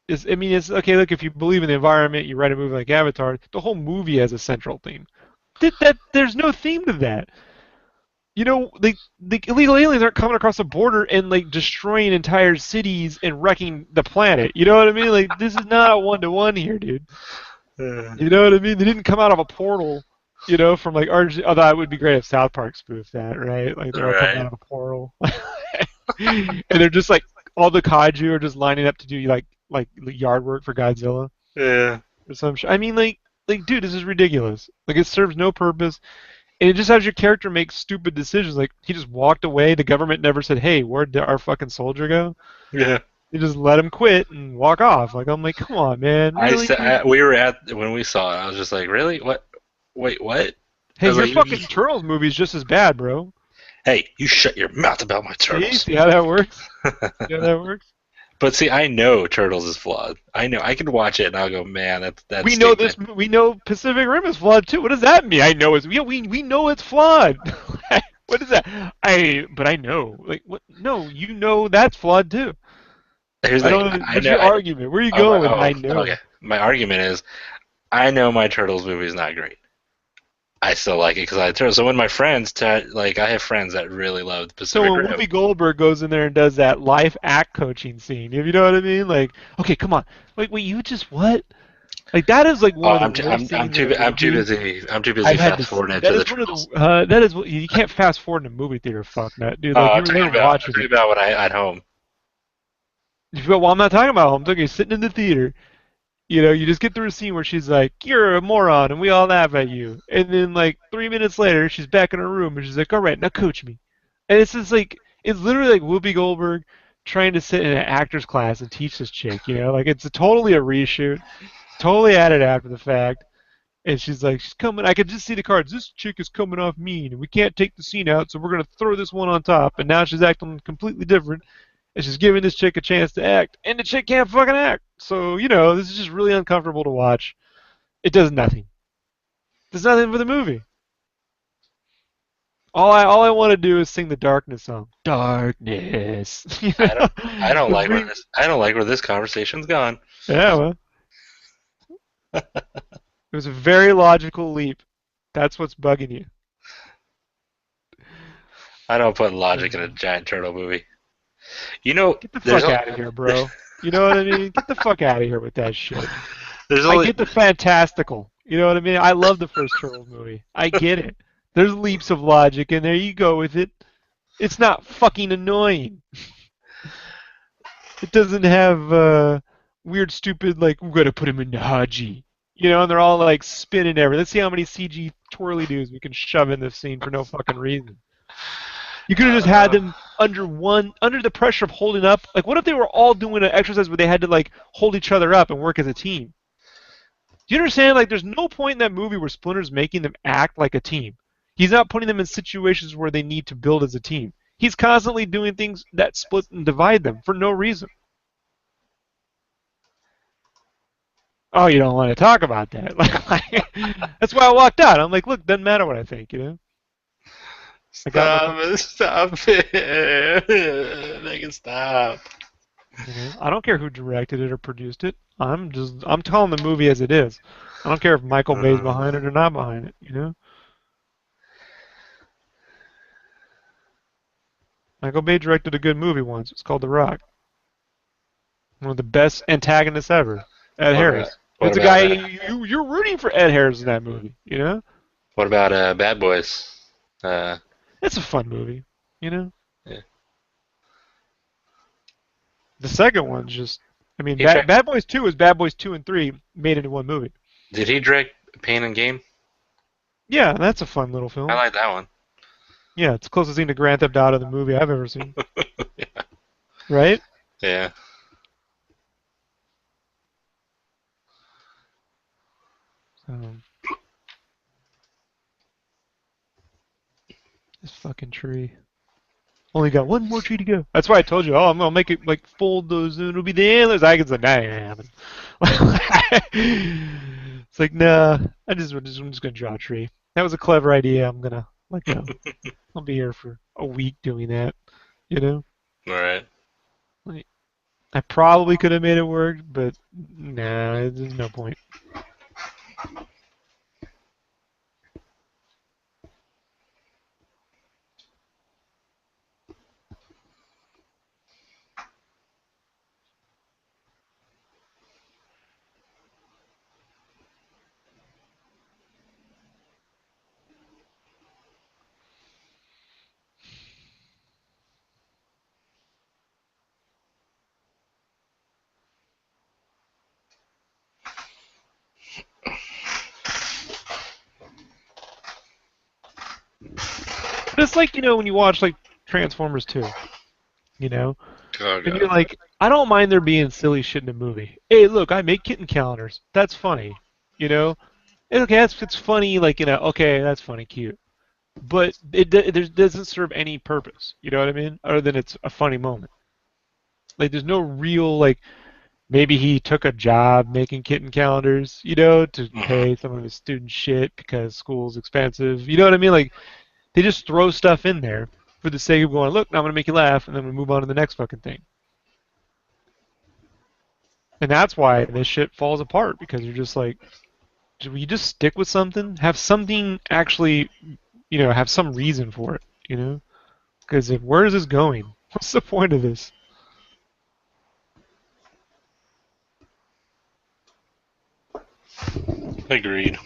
is I mean it's okay, look, if you believe in the environment, you write a movie like Avatar, the whole movie has a central theme. There's no theme to that. You know, the illegal aliens aren't coming across the border and like destroying entire cities and wrecking the planet. You know what I mean? Like this is not a one-to-one here, dude. Uh, You know what I mean? They didn't come out of a portal, you know, from like Argentina. Although it would be great if South Park spoofed that, right? Like they're all coming right. out of a portal, and they're just like all the kaiju are just lining up to do like yard work for Godzilla Yeah. or some shit. I mean, like dude, this is ridiculous. Like it serves no purpose. And it just has your character make stupid decisions. Like he just walked away. The government never said, "Hey, where'd our fucking soldier go?" Yeah. You just let him quit and walk off. Like I'm like, come on, man, I really, said dude? we were at when we saw it. I was just like, really? What? Wait, what? I Hey, was your like, fucking Turtles movie is just as bad, bro. hey, you shut your mouth about my See, turtles. see how that works? See how that works? But see, I know Turtles is flawed. I know I can watch it and I'll go, man, that's We know stupid. this. We know Pacific Rim is flawed too. What does that mean? I know it's. Yeah, we know it's flawed. What is that? But I know. Like what? No, you know that's flawed too. Here's I the thing. don't. I What's know. your argument? Where are you Oh, going with? oh, I okay. know. My argument is, I know my Turtles movie is not great. I still like it because I Turtles. So when my friends, like, I have friends that really love the So Pacific when Rim. Whoopi Goldberg goes in there and does that life act coaching scene, if you know what I mean, like, okay, come on, like, wait, you just what? Like that is like one Oh, of the worst scenes in a movie I'm too busy I've had to fast see. forwarding it That to the is one of the Turtles. that is you can't fast forward in a movie theater. Fuck that, dude. Like you're there I'm watching talking it. about when I at home. Well, I'm not talking about home. I'm talking sitting in the theater. You know, you just get through a scene where she's like, "You're a moron," and we all laugh at you. And then like 3 minutes later, she's back in her room and she's like, "All right, now coach me." And it's just like it's literally like Whoopi Goldberg trying to sit in an actor's class and teach this chick. You know, like it's totally a reshoot, totally added after the fact. And she's like, she's coming. I could just see the cards. This chick is coming off mean, and we can't take the scene out, so we're gonna throw this one on top. And now she's acting completely different, and she's giving this chick a chance to act, and the chick can't fucking act. So you know, this is just really uncomfortable to watch. It does nothing. Does nothing for the movie. All I want to do is sing the Darkness song. Darkness. You I don't know, I don't the like where bring. this conversation's gone. Yeah, well, it was a very logical leap. That's what's bugging you. I don't put logic in a So, giant turtle movie. You know, get the there's fuck out of here, bro. You know what I mean? Get the fuck out of here with that shit. there's I only get the fantastical. You know what I mean? I love the first Turtles movie. I get it. There's leaps of logic, and there you go with it. It's not fucking annoying. It doesn't have weird, stupid, like, we're going to put him in the Haji. You know, and they're all like spinning everything. Let's see how many CG twirly doos we can shove in this scene for no fucking reason. You could have just had uh, them under the pressure of holding up. Like, what if they were all doing an exercise where they had to like hold each other up and work as a team? Do you understand? Like, there's no point in that movie where Splinter's making them act like a team. He's not putting them in situations where they need to build as a team. He's constantly doing things that split and divide them for no reason. Oh, you don't want to talk about that. That's why I walked out. I'm like, look, doesn't matter what I think, you know. I got my stop point. it, stop it. Make it stop. You know, I don't care who directed it or produced it. I'm telling the movie as it is. I don't care if Michael Bay's behind it or not behind it. You know, Michael Bay directed a good movie once. It's called The Rock. One of the best antagonists ever. Ed What about Harris. what It's a about guy you're rooting for Ed Harris in that movie. You know, Bad Boys? Uh, it's a fun movie. You know, yeah. the second one's just. I mean, He direct, Bad Boys 2 is Bad Boys 2 and 3 made into one movie. did he direct Pain and Game? Yeah, that's a fun little I film. like that one. Yeah, it's the closest thing to Grand Theft Auto the movie I've ever seen. Right? Yeah. So, this fucking tree. Only got one more tree to go. That's why I told you, oh, I'm gonna make it like fold those and it'll be the antlers. I can say that ain't happen. It's like, nah, I'm just gonna draw a tree. That was a clever idea. I'm gonna let go. I'll be here for a week doing that. You know, All right. like, I probably could have made it work, but nah, there's no point. But it's like when you watch like Transformers 2, you know, Oh and you're god. like, I don't mind there being silly shit in a movie. Hey, look, I make kitten calendars. That's funny. You know, okay, it's funny. Like okay, that's funny, cute. But it doesn't serve any purpose. You know what I mean? Other than it's a funny moment. Like there's no real like maybe he took a job making kitten calendars, to Hmm. pay some of his student shit because school's expensive. You know what I mean? Like they just throw stuff in there for the sake of going, look, now I'm gonna make you laugh, and then we move on to the next fucking thing. And that's why this shit falls apart because you're just like, do we just stick with something? Have something actually, have some reason for it, Because if where is this going? What's the point of this? Agreed.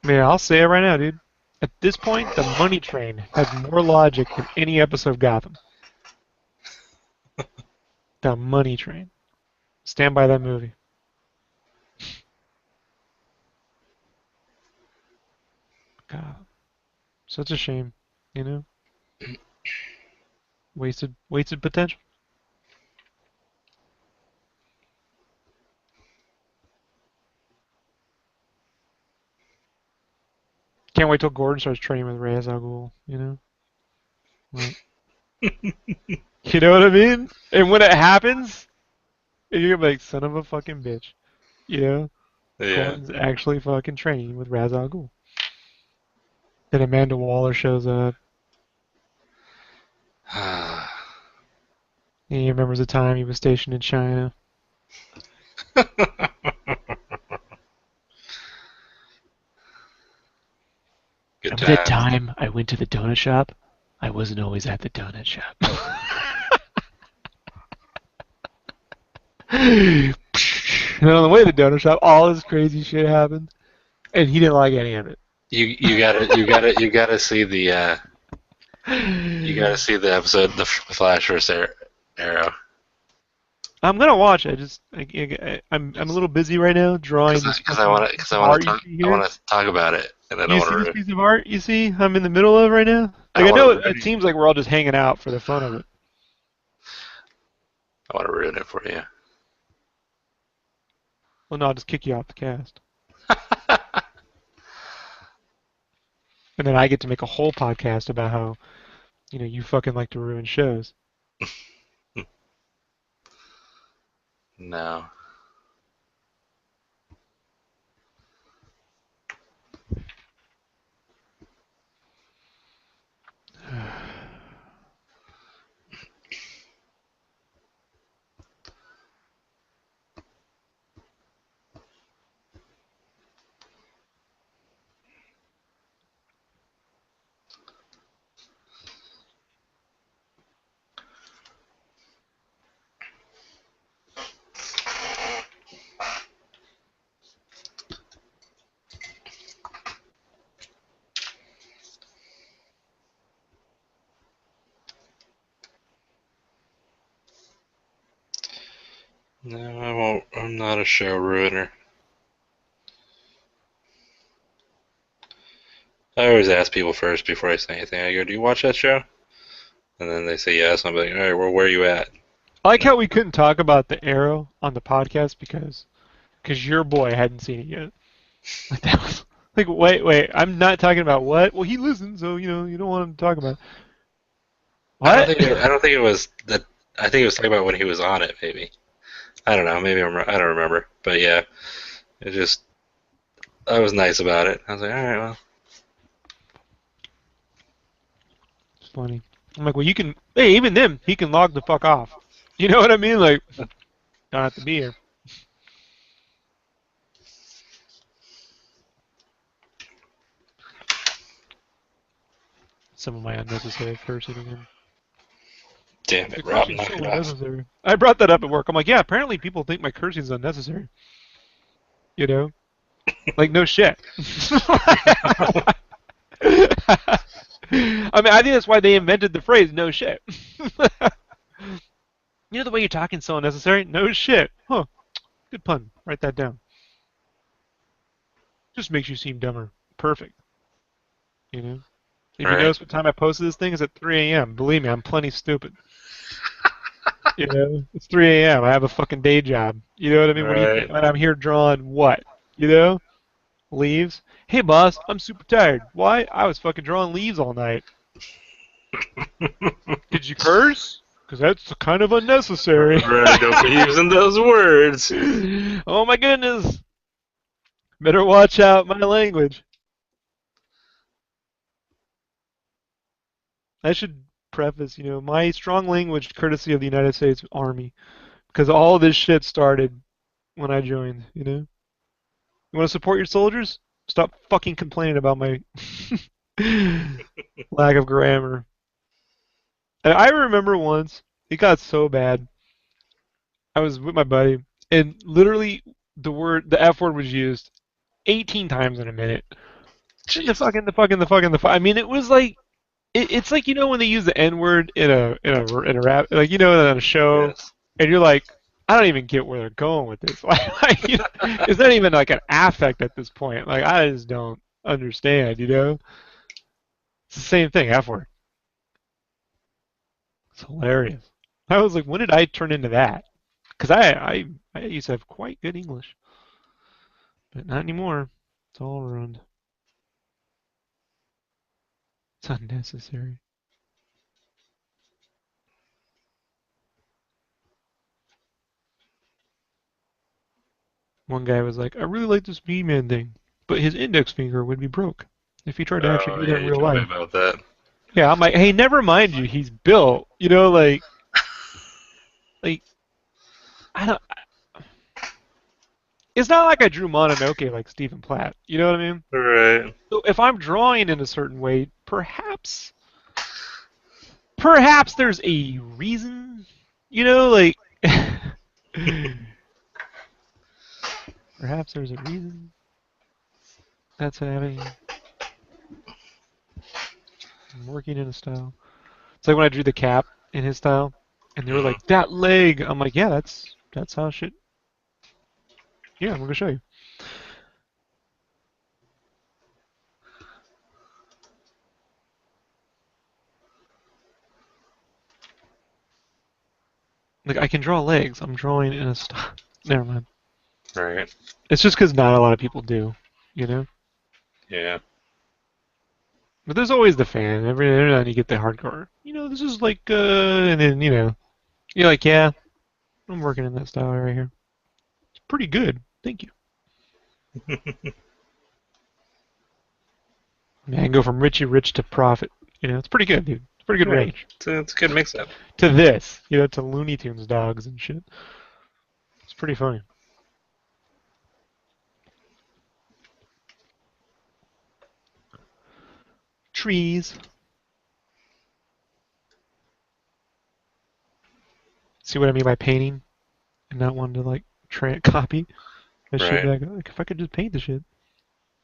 Man, I'll say it right now, dude. At this point, the Money Train has more logic than any episode of Gotham. The Money Train. Stand by that movie. God, such a shame. You know, wasted potential. Can't wait till Gordon starts training with Reyes Al Ghul. Like, you know what I mean? And when it happens, you're gonna be like, son of a fucking bitch. You know, Yeah. Gordon's actually fucking training with Ra's al Ghul. Then Amanda Waller shows up, and he remembers the time he was stationed in China. Good Remember that times. time I went to the donut shop? I wasn't always at the donut shop. And on the way to the donut shop, all this crazy shit happened, and he didn't like any of it. You gotta see the you gotta see the episode the Flash vs Arrow. I'm gonna watch it. I'm a little busy right now drawing Because this I fucking want to piece because I of want art to you talk see I here. want to talk about it, and I don't You want see to this ruin. piece of art you see I'm in the middle of right now? I Like I don't know want to it ruin. seems like we're all just hanging out for the fun of it. I want to ruin it for you. Well, no, I'll just kick you off the cast. And then I get to make a whole podcast about how, you fucking like to ruin shows. No. No, I won't. I'm not a show ruiner. I always ask people first before I say anything. I go, "Do you watch that show?" And then they say yes. I'm like, "All right, well, where are you at?" I like how we couldn't talk about the Arrow on the podcast because your boy hadn't seen it yet. Like that was like wait, I'm not talking about what? Well, he listens, so you don't want him to talk about it. What? I don't think it was that. I think it was talking about when he was on it. Maybe I don't know. Maybe I don't remember. But yeah, it just I was nice about it. I was like, all right, well, It's funny. I'm like, well, you can. Hey, even them, he can log the fuck off. You know what I mean? Like, don't have to be here. Some of my unnecessary cursing again. damn it, The Rob, cursing's knock so it off. unnecessary. I brought that up at work. I'm like, yeah, apparently people think my cursing is unnecessary. You know, like no shit. I mean, I think that's why they invented the phrase "no shit." You know the way you're talking so unnecessary? No shit. Huh. Good pun. Write that down. Just makes you seem dumber. Perfect. You know? If you Right. notice what time I posted this thing is at 3 a.m. Believe me, I'm plenty stupid. You know? It's 3 a.m. I have a fucking day job. You know what I mean? What do you Right. think? And I'm here drawing what? You know? Leaves. Hey boss, I'm super tired. Why? I was fucking drawing leaves all night. Did you curse? Because that's kind of unnecessary. Right. Don't be using those words. Oh my goodness. Better watch out my language. I should preface, my strong language courtesy of the United States Army. Because all this shit started when I joined, you know? You want to support your soldiers? Stop fucking complaining about my lack of grammar. And I remember once, it got so bad. I was with my buddy, and literally the F word was used 18 times in a minute. And the Jesus. fucking, the fucking, the fucking, the I mean, it was like, it's like, when they use the N word in a rap, like, on a show, Yes. and you're like, I don't even get where they're going with this. It's not even like an affect at this point. Like, I just don't understand, It's the same thing, F word. It's hilarious. I was like, when did I turn into that? Because I used to have quite good English, but not anymore. It's all ruined. It's unnecessary. One guy was like, I really like this B-Man thing, but his index finger would be broke if he tried to actually Oh do that yeah, in you real told me life. about that. Yeah, I'm like, hey, never mind you. He's built, like I don't. It's not like I drew Mononoke like Stephen Platt. You know what I mean? Right. So if I'm drawing in a certain way, perhaps there's a reason. Like perhaps there's a reason that's happening. I'm working in a style. It's like when I drew the cap in his style, and they were Hmm. like, "That leg." I'm like, "Yeah, that's how shit." Yeah, I'm gonna show you. Like I can draw legs. I'm drawing in a style. Never mind. Right. It's just because not a lot of people do, you know. Yeah. But there's always the fan. Every now and then you get the hardcore. This is like, and then you're like, yeah, I'm working in that style right here. It's pretty good. Thank you. Man, I can go from Richie Rich to Profit. It's pretty good, dude. It's a pretty good Right. range. It's a good mix up. To this, to Looney Tunes dogs and shit. It's pretty funny. Trees. See what I mean by painting and not wanting to like copy that shit Right. back. Like if I could just paint the shit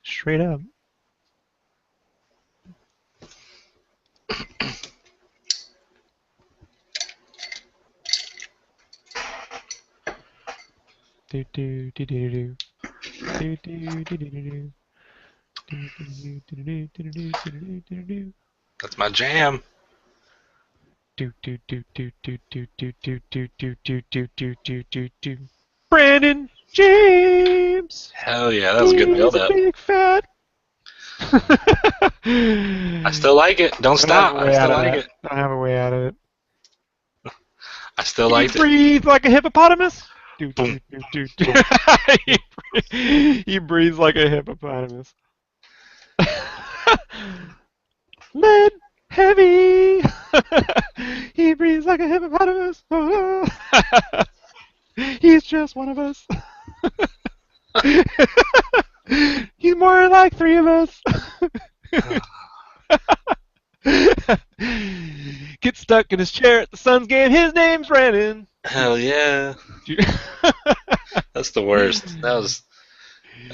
straight up. Do do do do do do do do do do do do do do do do do do do That's my jam. do do do do do do do do do do do do do do do do. Brandon James. Hell yeah, that was a good He's build a up. big fat. I still like it. Don't I don't have stop. a I way out still of like that. it. I don't have a way out of it. I still He liked it. breathes like a hippopotamus. Do Boom. do do do do. He breathes like a hippopotamus. Lead heavy. He breathes like a hippopotamus. He's just one of us. He's more like three of us. Gets stuck in his chair at the Suns game. His name's Brandon. Hell yeah. Do That's the worst. That was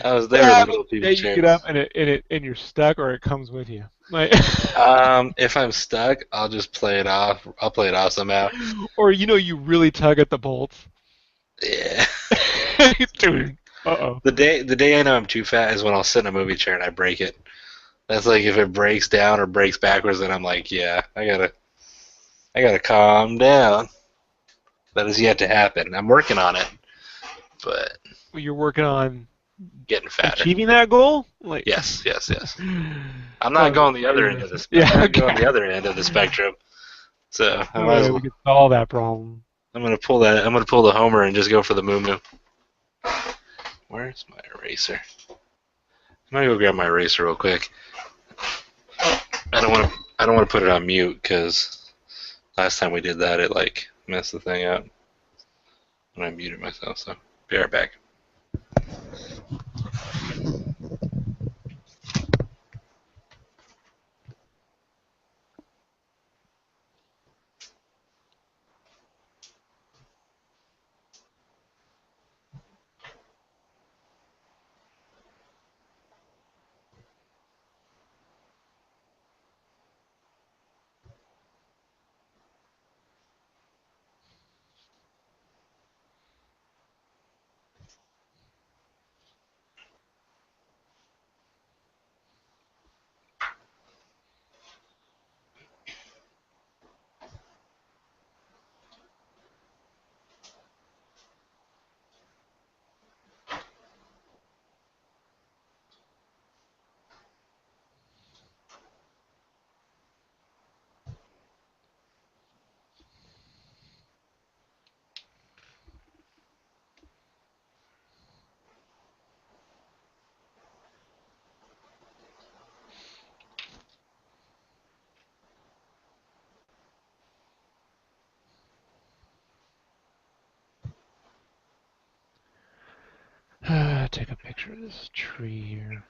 I was What there with the happens little the TV day you get up chairs. and you're stuck or it comes with you? Like, If I'm stuck, I'll just play it off. I'll play it off somehow. or you really tug at the bolts. Yeah. Dude. Uh-oh. The day I know I'm too fat is when I'll sit in a movie chair and I break it. That's like if it breaks down or breaks backwards, then I'm like, yeah, I gotta calm down. That is yet to happen. I'm working on it, but You're working on getting fatter. achieving that goal? Like, Yes, yes, yes. I'm not sounds going the other end of serious. this. I'm Yeah, not going okay. the other end of the spectrum. So I might as We well. could solve that problem. I'm gonna pull that. I'm gonna pull the homer and just go for the moo moo. Where's my eraser? I'm gonna go grab my eraser real quick. I don't want to. I don't want to put it on mute because last time we did that, it like messed the thing up when I muted myself. So be right back. Take a picture of this tree here.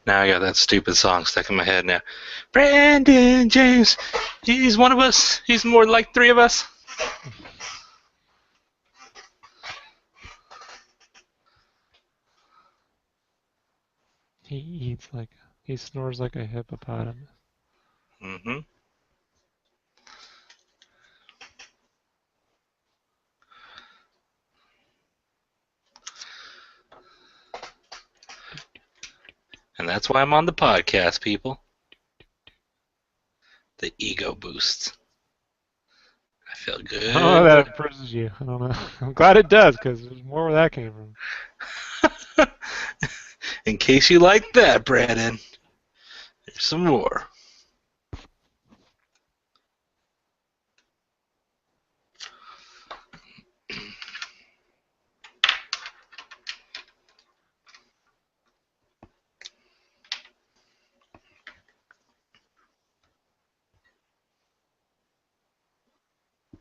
Now I got that stupid song stuck in my head. Now, Brandon James, he's one of us. He's more like three of us. He eats like he snores like a hippopotamus. Mm-hmm. And that's why I'm on the podcast, people. The ego boost. I feel Oh, that good. impresses you. I don't know. I'm glad it does because there's more where that came from. In case you like that, Brandon, there's some more.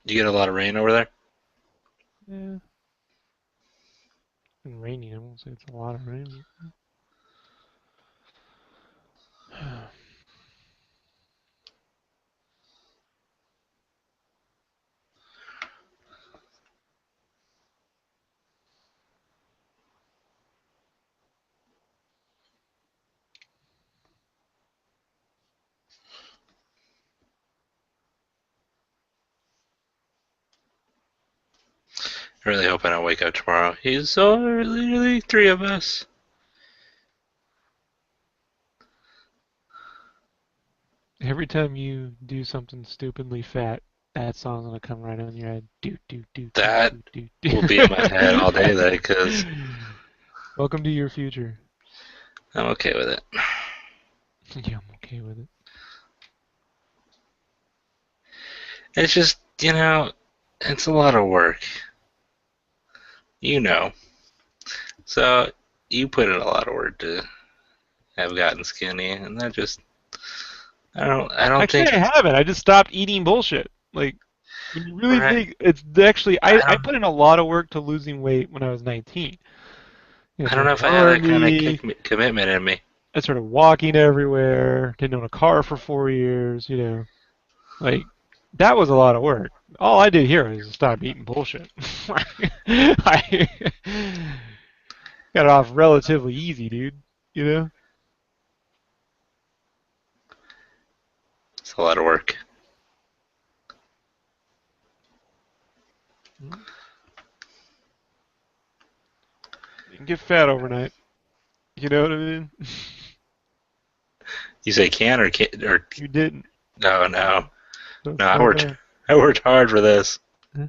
You get a lot of rain over there? Yeah, it's been raining. I won't say it's a lot of rain. I I really hope I don't wake up tomorrow. He's so literally three of us. Every time you do something stupidly fat, that song's gonna come right on your head. Do do do do That do do will be in my head all day then, do. because Welcome to your future. I'm okay with it. Yeah, I'm okay with it. It's just, it's a lot of work. You know. So you put in a lot of work to have gotten skinny, and that just I don't Actually, think I haven't. I just stopped eating bullshit. Like, when you really right. think it's actually, I, I I don't put in a lot of work to losing weight when I was 19. I don't Joined know the if I have that kind of army. commitment in me. I started walking everywhere. Didn't own a car for 4 years. Like that was a lot of work. All I did here was stop eating bullshit. I got it off relatively easy, dude. You know? It's a lot of work. You can get fat overnight. You know what I mean? You say can or can or You didn't. no, no, So no. it's I not worked bad. I worked hard for this. Huh?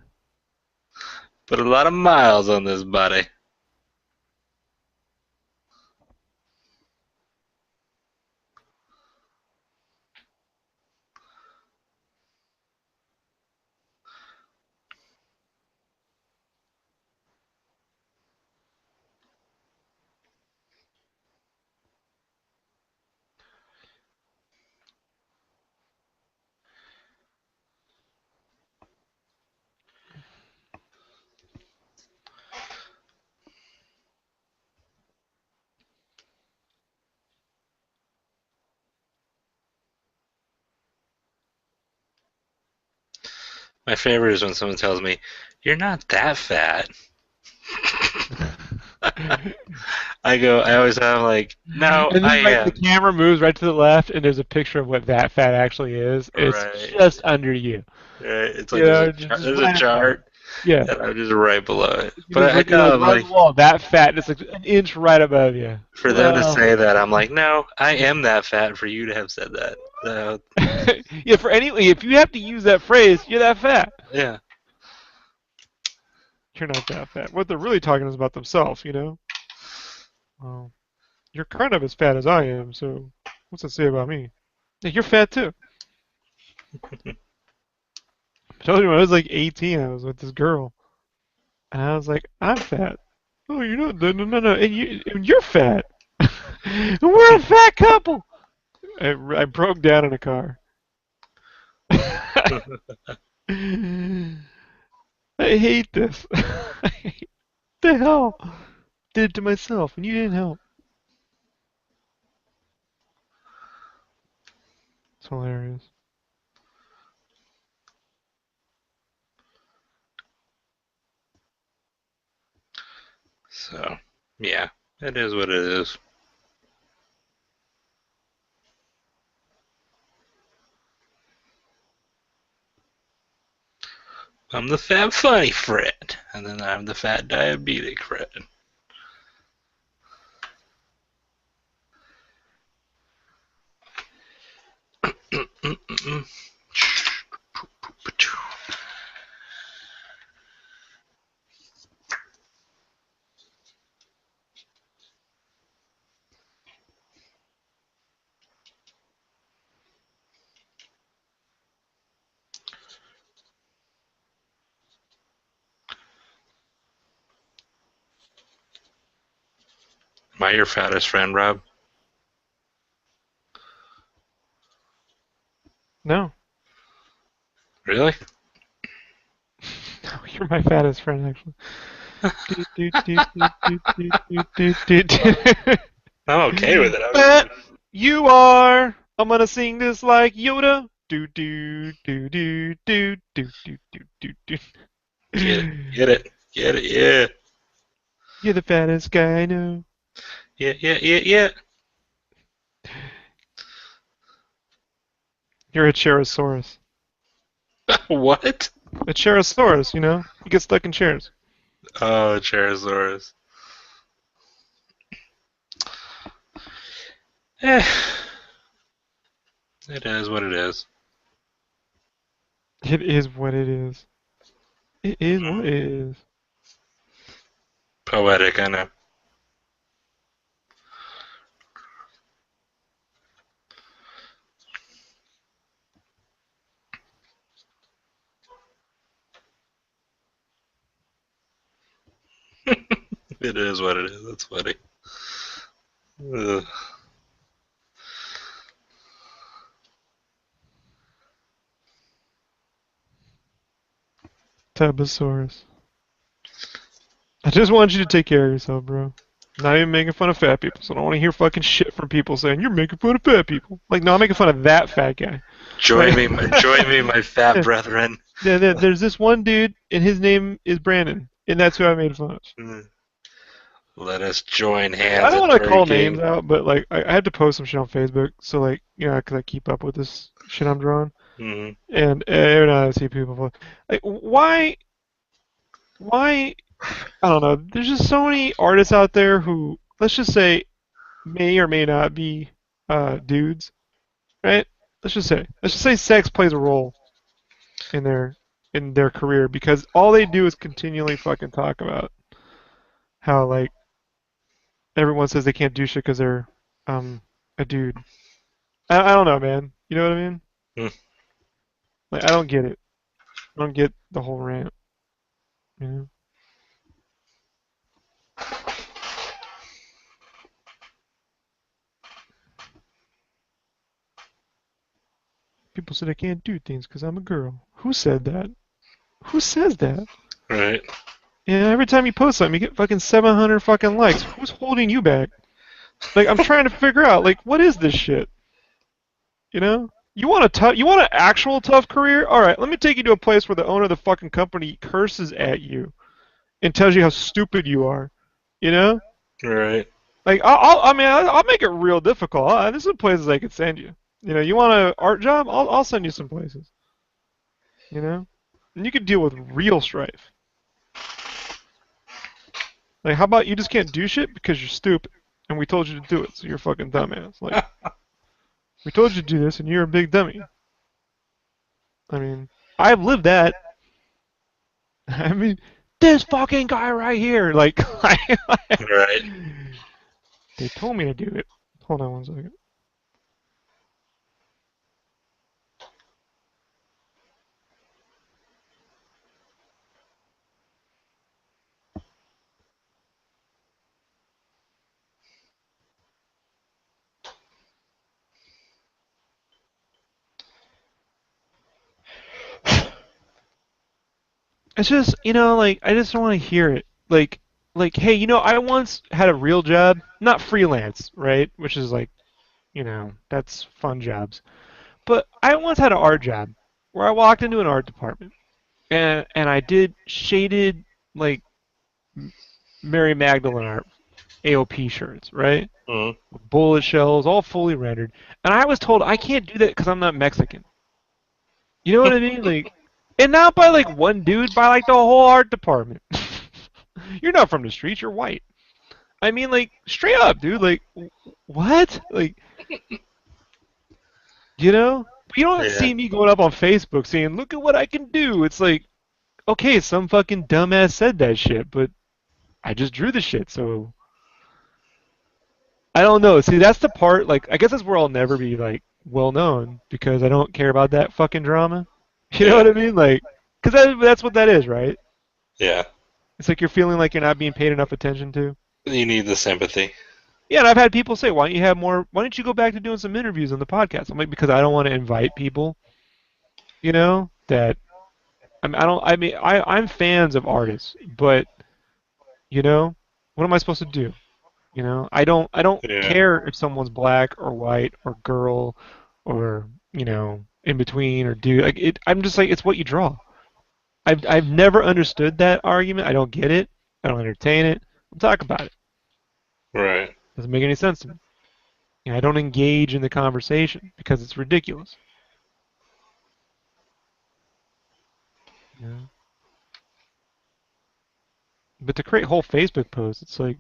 Put a lot of miles on this body. My favorite is when someone tells me, "You're not that fat." I always have like, "No, And I then like the am." camera moves right to the left, and there's a picture of what that fat actually is. It's Right, just under you. right. It's like You know, just there's a right above. chart, Yeah. and I'm just right below it. You But just I look, you're like know, right on like, the wall, that fat, and it's like an inch right above you. for them to Well, say that, I'm like, no, I am that fat for you to have said that. So, yeah, for any, if you have to use that phrase, you're that fat. yeah. You're not that fat. What they're really talking is about themselves, you know? Well, you're kind of as fat as I am, so what's that say about me? Yeah, you're fat too. I told you when I was like 18, I was with this girl, and I was like, I'm fat. Oh, you're not. No, no, no, no. And you're fat. And we're a fat couple. I broke down in a car. I hate this. The hell? Did it to myself, and you didn't help. It's hilarious. So, yeah, it is what it is. I'm the fat funny friend, and then I'm the fat diabetic friend. Am I your fattest friend, Rob? No, Really? no, you're my fattest friend, actually. Do, do, do, do, do, do, do, do, do. I'm okay with it. I was Fat you are. I'm gonna sing this like Yoda. Do do do do do do do do do get it, do. get it, get it. Yeah, You're the fattest guy I know. yeah, yeah, yeah, yeah. You're a Cherosaurus. What? A Cherosaurus, you know? You get stuck in chairs. Oh, Charizorus. Eh, It is what it is. It is what it is. It is what Mm. it is. Poetic, I know. It is what it is. That's funny. Ugh. Tabosaurus. I just want you to take care of yourself, bro. Not even making fun of fat people, so I don't want to hear fucking shit from people saying you're making fun of fat people. Like, no, I'm making fun of that fat guy. Join Like, me, join me, my fat yeah, brethren. there's this one dude, and his name is Brandon, and that's who I made fun of. Let us join I hands don't in want to call names breaking. out, but like, I had to post some shit on Facebook, so like, you know, 'cause I keep up with this shit I'm drawing, Mm. and every now and then I see people like, why? I don't know. There's just so many artists out there who, let's just say, may or may not be dudes, right? Let's just say sex plays a role in their career because all they do is continually fucking talk about how like everyone says they can't do shit because they're um a dude. I don't know, man. You know what I mean? Mm. Like I don't get it. I don't get the whole rant. You know? People said I can't do things because I'm a girl. Who said that? Who says that? Right. Yeah, every time you post something, you get fucking 700 fucking likes. Who's holding you back? Like I'm trying to figure out, like, what is this shit? You know? You want an actual tough career? All right, let me take you to a place where the owner of the fucking company curses at you and tells you how stupid you are. You know? Right. Like I mean, I'll make it real difficult. There's some places I could send you. You know, you want an art job? I'll send you some places. You know? And you could deal with real strife. Like, how about you just can't do shit because you're stupid, and we told you to do it, so you're a fucking dumbass. Like, we told you to do this, and you're a big dummy. I mean, I've lived that. I mean, this fucking guy right here, like, Right. they told me to do it. Hold on one second. It's just, like, I just don't want to hear it. Hey, I once had a real job, not freelance, right? Which is like, that's fun jobs. But I once had an art job where I walked into an art department and I did shaded like Mary Magdalene art AOP shirts, right? Mm. Bullet shells, all fully rendered. And I was told I can't do that because I'm not Mexican. You know what I mean? Like, and not by like one dude, by like the whole art department. You're not from the streets. You're white. I mean, like, straight up, dude. Like, what? Like, you know? You don't Yeah. see me going up on Facebook saying, "Look at what I can do." It's like, okay, some fucking dumbass said that shit, but I just drew the shit, so I don't know. See, that's the part. Like, I guess that's where I'll never be like well known because I don't care about that fucking drama. You know Yeah. what I mean? Like, because that's what that is, right? Yeah. It's like you're feeling like you're not being paid enough attention to. You need the sympathy. Yeah, and I've had people say, "Why don't you have more? Why don't you go back to doing some interviews on the podcast?" I'm like, because I don't want to invite people, that I don't. I mean, I'm fans of artists, but you know, what am I supposed to do? I don't Yeah. care if someone's black or white or girl or, in between or dude. Like I'm just like it's what you draw. I've never understood that argument. I don't get it. I don't entertain it. I'll talk about it. Right. Doesn't make any sense to me. I don't engage in the conversation because it's ridiculous. You know? But to create whole Facebook posts, it's like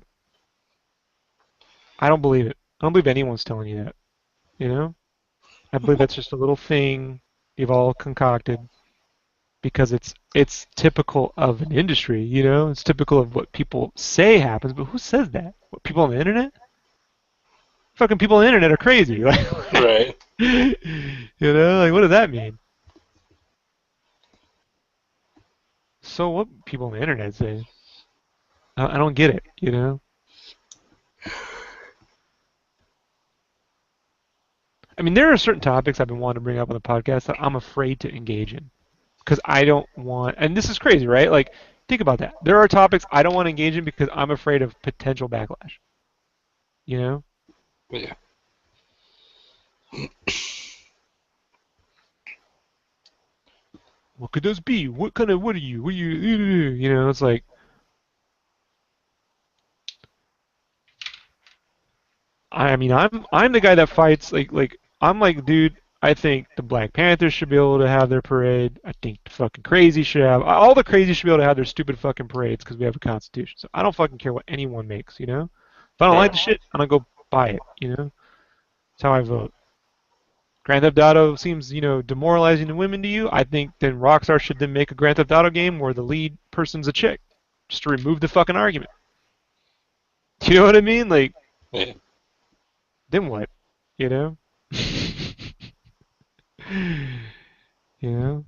I don't believe it. I don't believe anyone's telling you that. You know? I believe that's just a little thing you've all concocted because it's typical of an industry, you know? It's typical of what people say happens, but who says that? What, people on the internet? Fucking people on the internet are crazy. Like, Right. you know, like what does that mean? So what people on the internet say? I don't get it, you know? I mean, there are certain topics I've been wanting to bring up on the podcast that I'm afraid to engage in because I don't want, and this is crazy, right? Like, think about that. There are topics I don't want to engage in because I'm afraid of potential backlash, you know? Yeah. What could those be? What kind of, what are you, you know, it's like, I mean, I'm the guy that fights like I'm like, dude, I think the Black Panthers should be able to have their parade. I think the fucking crazy should have all the crazy should be able to have their stupid fucking parades because we have a constitution. So I don't fucking care what anyone makes, you know? If I don't like Right. the shit, I'm gonna go buy it, you know? That's how I vote. Grand Theft Auto seems, you know, demoralizing to women to you. I think then Rockstar should then make a Grand Theft Auto game where the lead person's a chick, just to remove the fucking argument. You know what I mean? Like, Yeah. then what? You know? You know?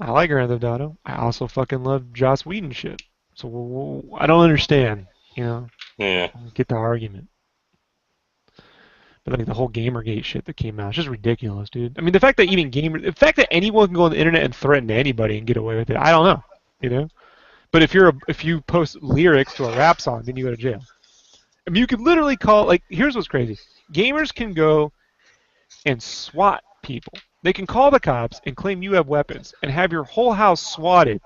I like Grand Theft Auto. I also fucking love Joss Whedon shit. So I don't understand. You know, Yeah. I don't get the argument. But like the whole Gamergate shit that came out, it's just ridiculous, dude. I mean, the fact that anyone can go on the internet and threaten anybody and get away with it, I don't know. You know. But if you post lyrics to a rap song, then you go to jail. I mean, you could literally call like here's what's crazy. Gamers can go and SWAT people. They can call the cops and claim you have weapons and have your whole house swatted,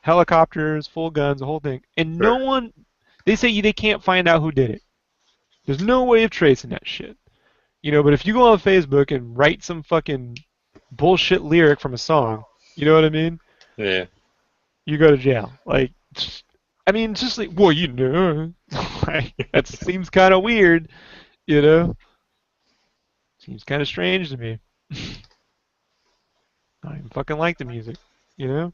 helicopters, full guns, the whole thing, and no Right. one. They say they can't find out who did it. There's no way of tracing that shit, you know. But if you go on Facebook and write some fucking bullshit lyric from a song, you know what I mean? Yeah. You go to jail. Like, I mean, it's just like, well, you know, like, that seems kind of weird, you know. Seems kind of strange to me. I even fucking like the music, you know.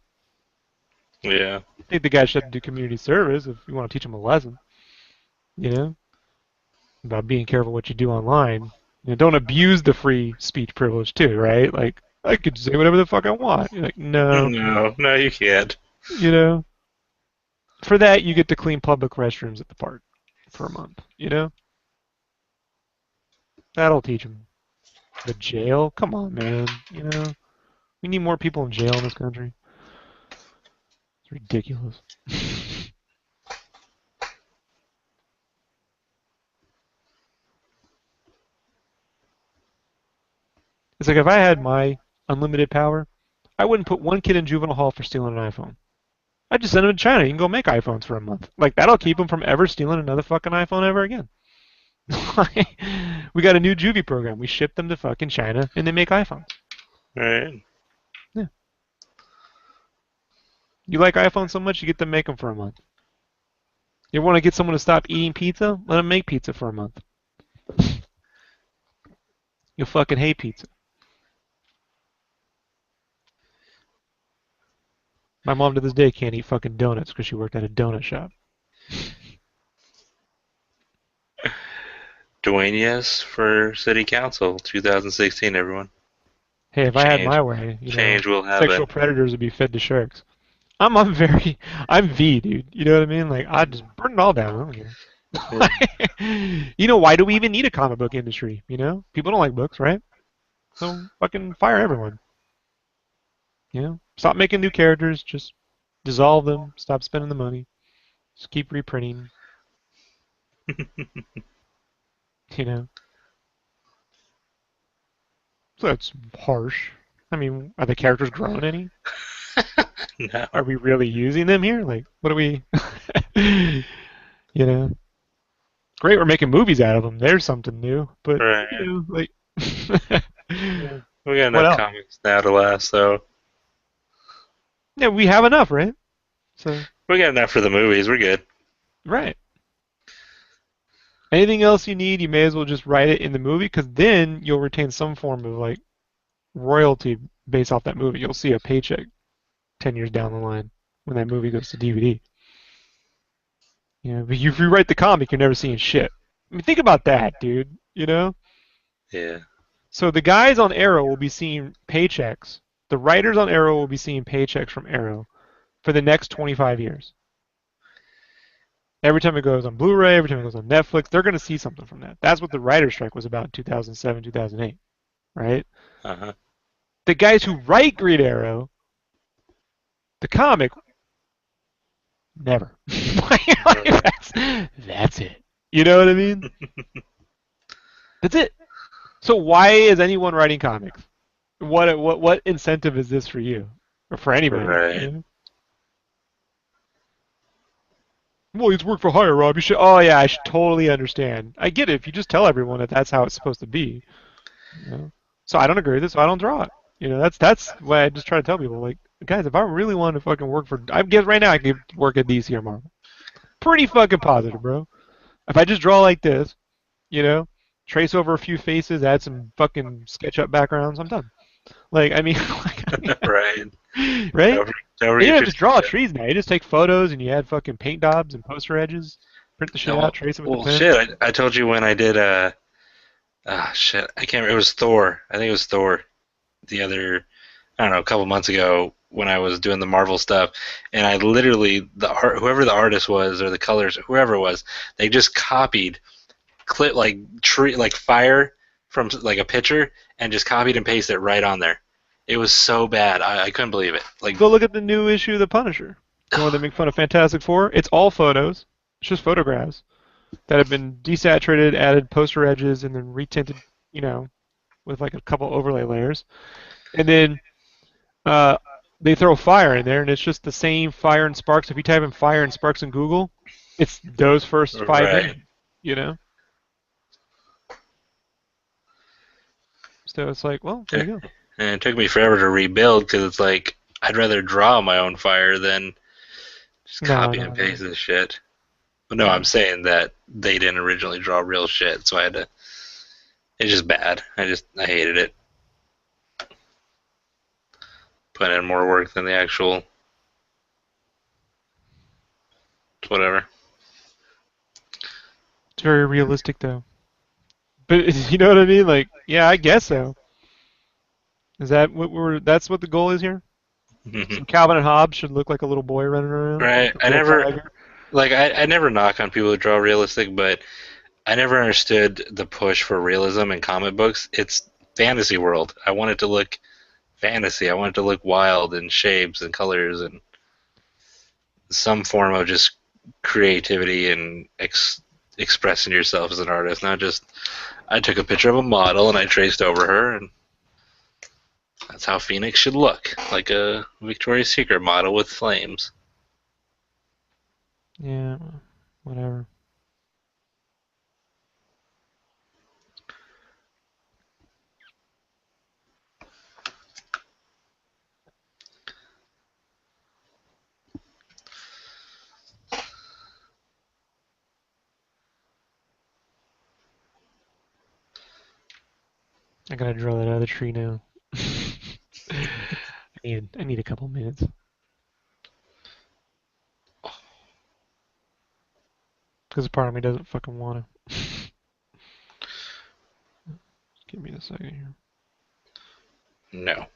Yeah. I think the guy should do community service if you want to teach him a lesson, you know, about being careful what you do online. You know, don't abuse the free speech privilege too, right? Like I could say whatever the fuck I want. You're like, no, No, no, you can't. you know. For that, you get to clean public restrooms at the park for a month. You know, that'll teach him. The jail? Come on, man. You know, we need more people in jail in this country. It's ridiculous. It's like if I had my unlimited power, I wouldn't put one kid in juvenile hall for stealing an iPhone. I'd just send him to China. You can go make iPhones for a month. Like that'll keep him from ever stealing another fucking iPhone ever again. We got a new juvie program. We ship them to fucking China and they make iPhones. Right. Yeah. You like iPhones so much, you get them make them for a month. You want to get someone to stop eating pizza? Let them make pizza for a month. You'll fucking hate pizza. My mom to this day can't eat fucking donuts because she worked at a donut shop. Dwayne Yes for City Council 2016, everyone. Hey, if I had Change. my way, you know, Change will sexual happen. predators would be fed to sharks. I'm very, I'm V, dude. You know what I mean? Like, I just burn it all down. I don't Yeah. care. You know, why do we even need a comic book industry? You know, people don't like books, right? So fucking fire everyone. You know, stop making new characters. Just dissolve them. Stop spending the money. Just keep reprinting. You know, so that's harsh. I mean, are the characters grown any? No. Are we really using them here? Like, what are we? You know, great. We're making movies out of them. There's something new. But you Right. know, like, Yeah. We got what enough else? comics now to last, so Yeah, we have enough, right? So, we got enough for the movies. We're good. right. Anything else you need, you may as well just write it in the movie because then you'll retain some form of like royalty based off that movie. You'll see a paycheck 10 years down the line when that movie goes to DVD. But if you write the comic, you're never seeing shit. I mean, think about that, dude. Yeah. So the guys on Arrow will be seeing paychecks. The writers on Arrow will be seeing paychecks from Arrow for the next 25 years. Every time it goes on Blu-ray, every time it goes on Netflix, they're going to see something from that. That's what the writer's strike was about in 2007, 2008, right? Uh huh. The guys who write Green Arrow, the comic, never. Right. That's it. You know what I mean? That's it. So why is anyone writing comics? What incentive is this for you or for anybody? Right. Well, it's work for hire, Rob. You should. Oh yeah, I should totally understand. I get it if you just tell everyone that that's how it's supposed to be. You know? So I don't agree with this, so I don't draw it. That's why I just try to tell people, like, guys, if I really wanted to fucking work for, I guess right now I could work at DC or Marvel. Pretty fucking positive, bro. If I just draw like this, you know, trace over a few faces, add some fucking SketchUp backgrounds, I'm done. Like, I mean, Right. right? Don't, don't And you forget don't your just draw sketch. trees now. You just take photos and you add fucking paint daubs and poster edges, print the shit out, Well, trace it with the well, pen. shit. I told you when I did shit. I can't remember. It was Thor. I think it was Thor. The other, I don't know, a couple months ago when I was doing the Marvel stuff, and I literally whoever the artist was or the colors, whoever it was, they just copied clip like tree like fire from like a picture and just copied and pasted it right on there. It was so bad. I couldn't believe it. Like, Go look at the new issue of The Punisher. The one that make fun of Fantastic Four. It's all photos. It's just photographs that have been desaturated, added poster edges, and then retinted, you know, with like a couple overlay layers. And then uh, they throw fire in there, and it's just the same fire and sparks. If you type in fire and sparks in Google, it's those first five right. images, you know? So it's like, well, there And you go. it took me forever to rebuild because it's like I'd rather draw my own fire than just No, copy and no, no. paste this shit. But no, I'm No. saying that they didn't originally draw real shit, so I had to. It's just bad. I hated it. Put in more work than the actual whatever. It's very realistic, though. But you know what I mean? Like, yeah, I guess so. Is that what we're? That's what the goal is here? So Calvin and Hobbes should look like a little boy running around Right. with a real tiger. I never knock on people who draw realistic, but I never understood the push for realism in comic books. It's fantasy world. I want it to look fantasy. I want it to look wild in shapes and colors and some form of just creativity and expressing yourself as an artist, not just I took a picture of a model and I traced over her and that's how Phoenix should look, like a Victoria's Secret model with flames. Yeah, whatever. I gotta draw that other tree now. I need a couple minutes. Because part of me doesn't fucking want to. Give me a second here. No.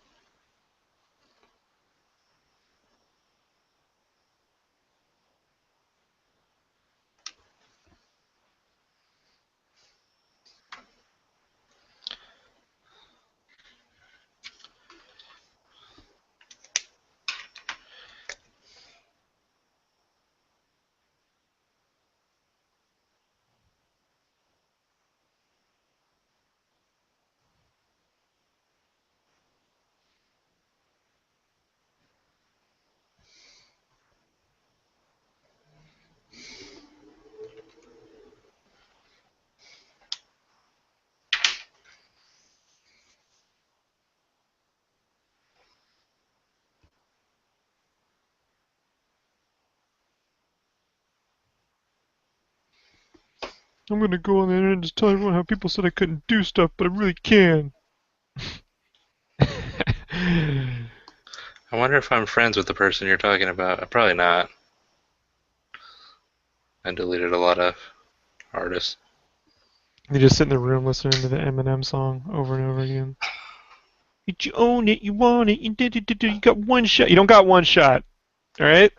I'm gonna go on the internet and just tell everyone how people said I couldn't do stuff, but I really can. I wonder if I'm friends with the person you're talking about. Probably not. I deleted a lot of artists. They just sit in the room listening to the Eminem song over and over again. You own it, you want it, you got one shot. You don't got one shot, all right?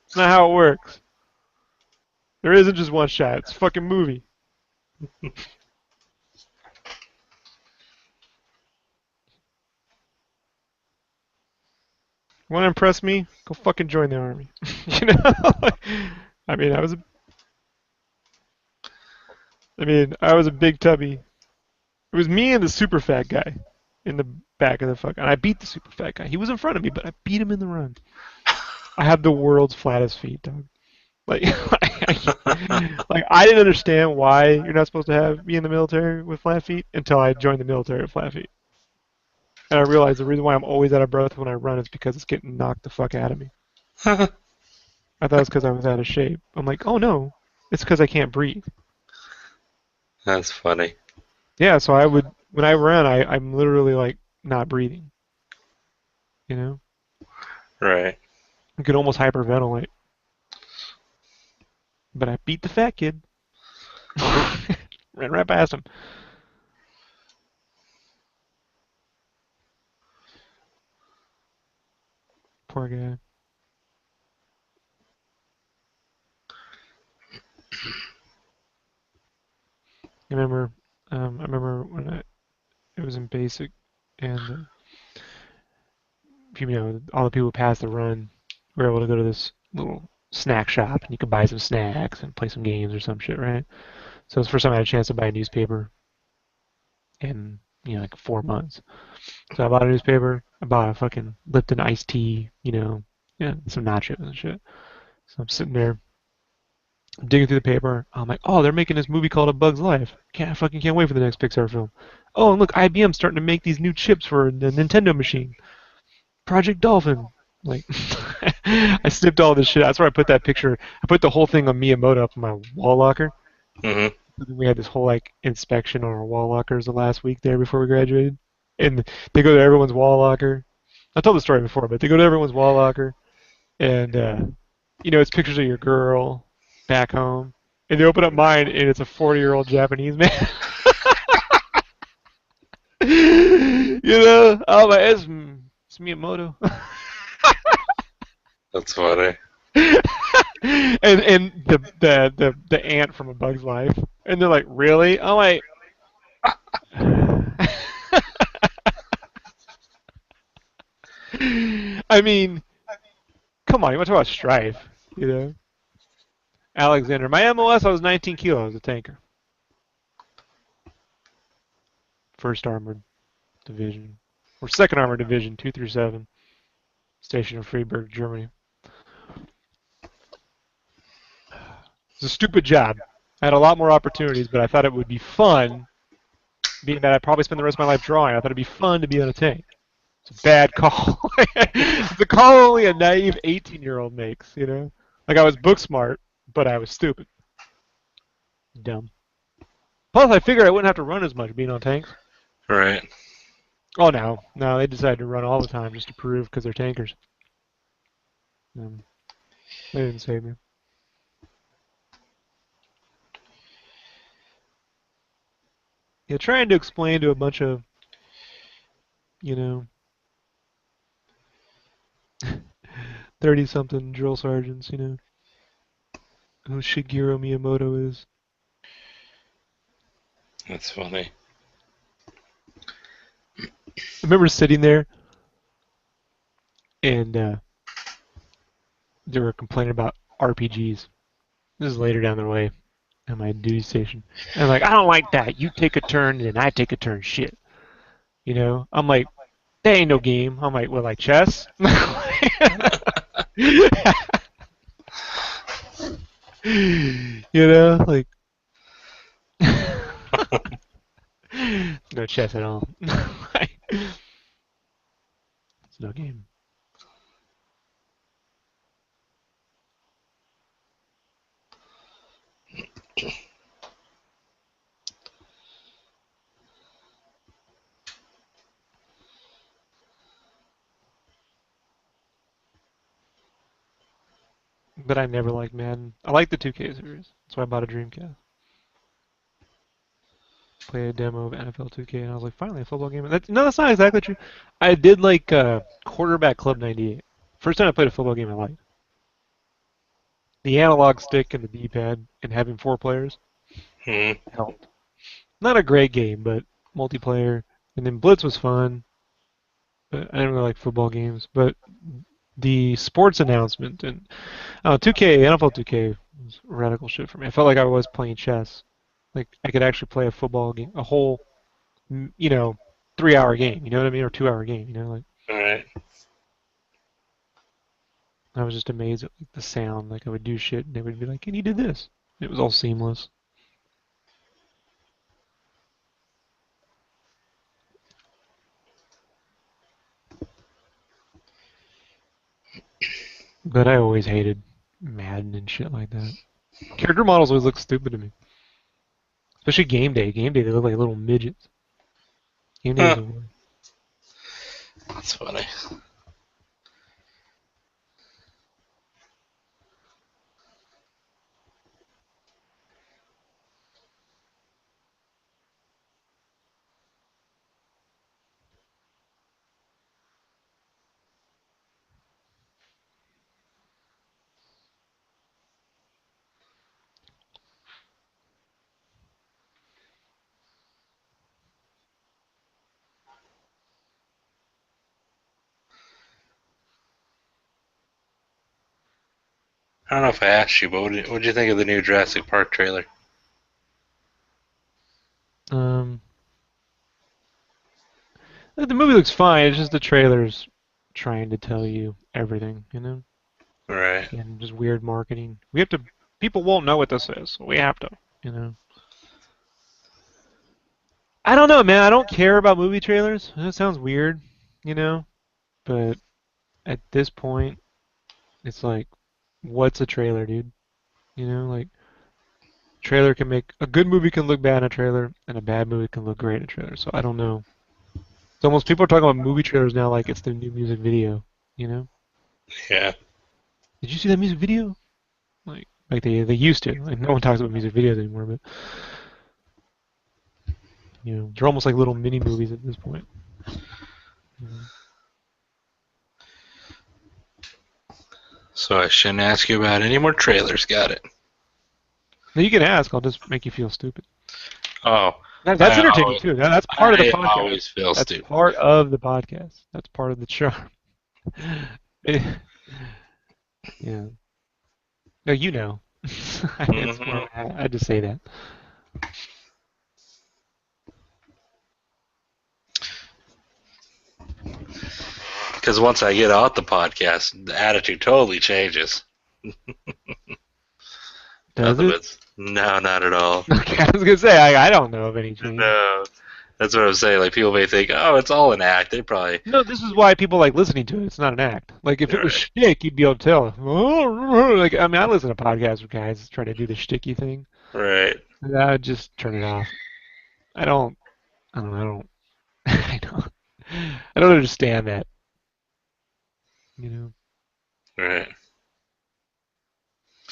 It's not how it works. There isn't just one shot. It's a fucking movie. Want to impress me? Go fucking join the army. you know? I mean, I was a big tubby. It was me and the super fat guy in the back of the fuck, and I beat the super fat guy. He was in front of me, but I beat him in the run. I had the world's flattest feet, dog. Like, like I didn't understand why you're not supposed to have be in the military with flat feet until I joined the military with flat feet, and I realized the reason why I'm always out of breath when I run is because it's getting knocked the fuck out of me. I thought it was because I was out of shape. I'm like, oh no, it's because I can't breathe. That's funny. Yeah, so I would when I run, I'm literally like not breathing. You know, Right. I could almost hyperventilate. But I beat the fat kid. Ran right past him. Poor guy. I remember when it was in basic, and all the people who passed the run were able to go to this little snack shop, and you could buy some snacks and play some games or some shit, right? So it was the first time I had a chance to buy a newspaper in like 4 months. So I bought a newspaper. I bought a fucking Lipton iced tea, yeah, some nachos and shit. So I'm sitting there digging through the paper. I'm like, oh, they're making this movie called A Bug's Life. I fucking can't wait for the next Pixar film. Oh, and look, IBM's starting to make these new chips for the Nintendo machine. Project Dolphin. Like, I snipped all this shit. That's where I put that picture. I put the whole thing on Miyamoto up in my wall locker. Mm-hmm. We had this whole like inspection on our wall lockers the last week there before we graduated, and they go to everyone's wall locker. I told the story before, but they go to everyone's wall locker, and it's pictures of your girl back home, and they open up mine, and it's a 40-year-old Japanese man. Oh my, it's Miyamoto. That's funny. and the ant from A Bug's Life, and they're like, really? I'm like, I mean, come on, you want to talk about strife, Alexander, my MOS, I was 19 kilos, a tanker, first armored division, or second armored division, 2 through 7, stationed in Freiburg, Germany. It's a stupid job. I had a lot more opportunities, but I thought it would be fun, being that I'd probably spend the rest of my life drawing. I thought it'd be fun to be on a tank. It's a bad call. It's a call only a naive 18-year-old makes. Like I was book smart, but I was stupid. Dumb. Plus, I figured I wouldn't have to run as much being on tanks. Right. Oh, no. No, they decided to run all the time just to prove because they're tankers. They didn't save me. Yeah, trying to explain to a bunch of, you know, 30-something drill sergeants, who Shigeru Miyamoto is. That's funny. I remember sitting there and they were complaining about RPGs. This is later down the way at my duty station. And I'm like, I don't like that. You take a turn and I take a turn. Shit. I'm like, that ain't no game. I'm like, what, like chess? Like, no chess at all. It's no game. but I never liked Madden. I like the 2K series. That's why I bought a Dreamcast. Played a demo of NFL 2K, and I was like, finally a football game. That's not exactly true. I did like Quarterback Club '98. First time I played a football game I liked. The analog stick and the D-pad and having four players Hmm. helped. Not a great game, but multiplayer. And then Blitz was fun, but I didn't really like football games. But the sports announcement and 2K, NFL 2K was radical shit for me. I felt like I was playing chess. Like I could actually play a football game, a whole, 3 hour game. You know what I mean, or 2 hour game. Like All right. I was just amazed at like the sound. Like I would do shit, and they would be like, "And you did this." It was all seamless. But I always hated Madden and shit like that. Character models always look stupid to me. Especially game day. Game day, they look like little midgets. Game day was Huh. the worst. That's funny. I don't know if I asked you, but what did you think of the new Jurassic Park trailer? Um, the movie looks fine. It's just the trailer's trying to tell you everything. Right. And just weird marketing. We have to. People won't know what this is, so we have to. You know. I don't know, man. I don't care about movie trailers. That sounds weird, you know. But at this point, it's like, what's a trailer, dude? Like trailer can make a good movie can look bad in a trailer, and a bad movie can look great in a trailer. So I don't know. It's almost people are talking about movie trailers now like it's the new music video. You know? Yeah. Did you see that music video? Like they used to. Like no one talks about music videos anymore, but they're almost like little mini movies at this point. You know? So I shouldn't ask you about any more trailers. Got it. Now you can ask. I'll just make you feel stupid. Oh, That's I entertaining always, too. That's part of the I podcast. always feel That's stupid. part of the podcast. That's part of the charm. Yeah. No, you know. It's Hmm. more. I just say that. Because once I get out the podcast, the attitude totally changes. Does Nothing it? but no, not at all. Okay, I was gonna say I don't know of any change. No, that's what I'm saying. Like people may think, oh, it's all an act. They probably No, this is why people like listening to it. It's not an act. Like if it was right, shtick, you'd be able to tell. Like I mean, I listen to podcasts where guys try to do the shticky thing. right, And I would just turn it off. I don't. I don't. I don't. I don't. I don't understand that. You know. right.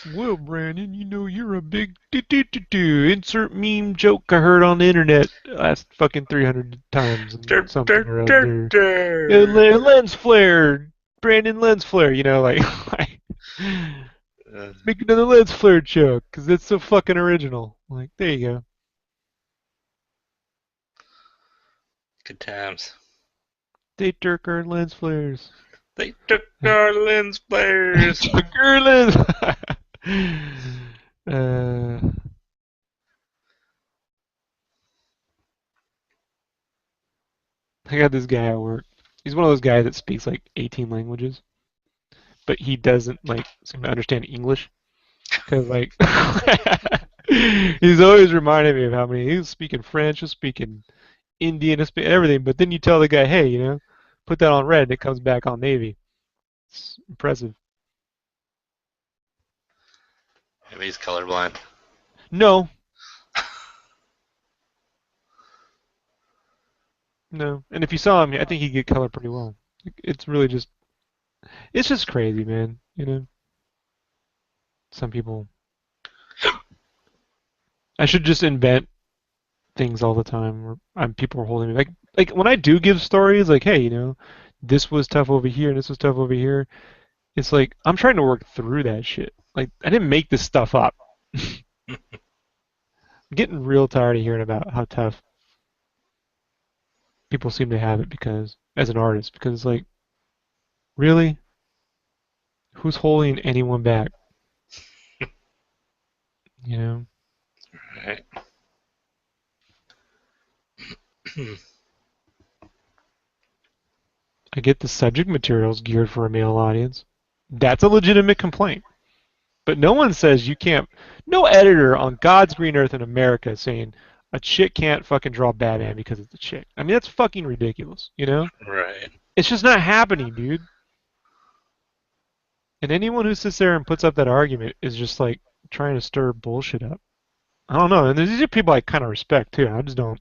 Well, Brandon, you're a big do. Insert meme joke I heard on the internet last fucking 300 times and Dur, something dur, or dur, other. dur. Lens flare, Brandon lens flare. Like Uh, make another lens flare joke because it's so fucking original. Like there you go. good times. They Dirk our lens flares. They took our lens flares. Dirk our lens. uh, I got this guy at work. He's one of those guys that speaks like 18 languages, but he doesn't like seem to understand English because like he's always reminding me of how many he's speaking French, he's speaking Indian, he's speaking everything. But then you tell the guy, hey, put that on red, and it comes back on navy. It's impressive. Maybe he's colorblind. No, no. And if you saw him, I think he'd get color pretty well. It's really just, it's just crazy, man. Some people. I should just invent things all the time. Where people are holding me like when I do give stories, like, hey, this was tough over here and this was tough over here. It's like I'm trying to work through that shit. Like I didn't make this stuff up. I'm getting real tired of hearing about how tough people seem to have it because as an artist, because it's like, really, who's holding anyone back? You know, Right. I get the subject materials geared for a male audience. That's a legitimate complaint. But no one says you can't. No editor on God's green earth in America is saying a chick can't fucking draw Batman because it's a chick. I mean, that's fucking ridiculous, you know? Right. It's just not happening, dude. And anyone who sits there and puts up that argument is just like trying to stir bullshit up. I don't know. And these are people I kind of respect too. I just don't,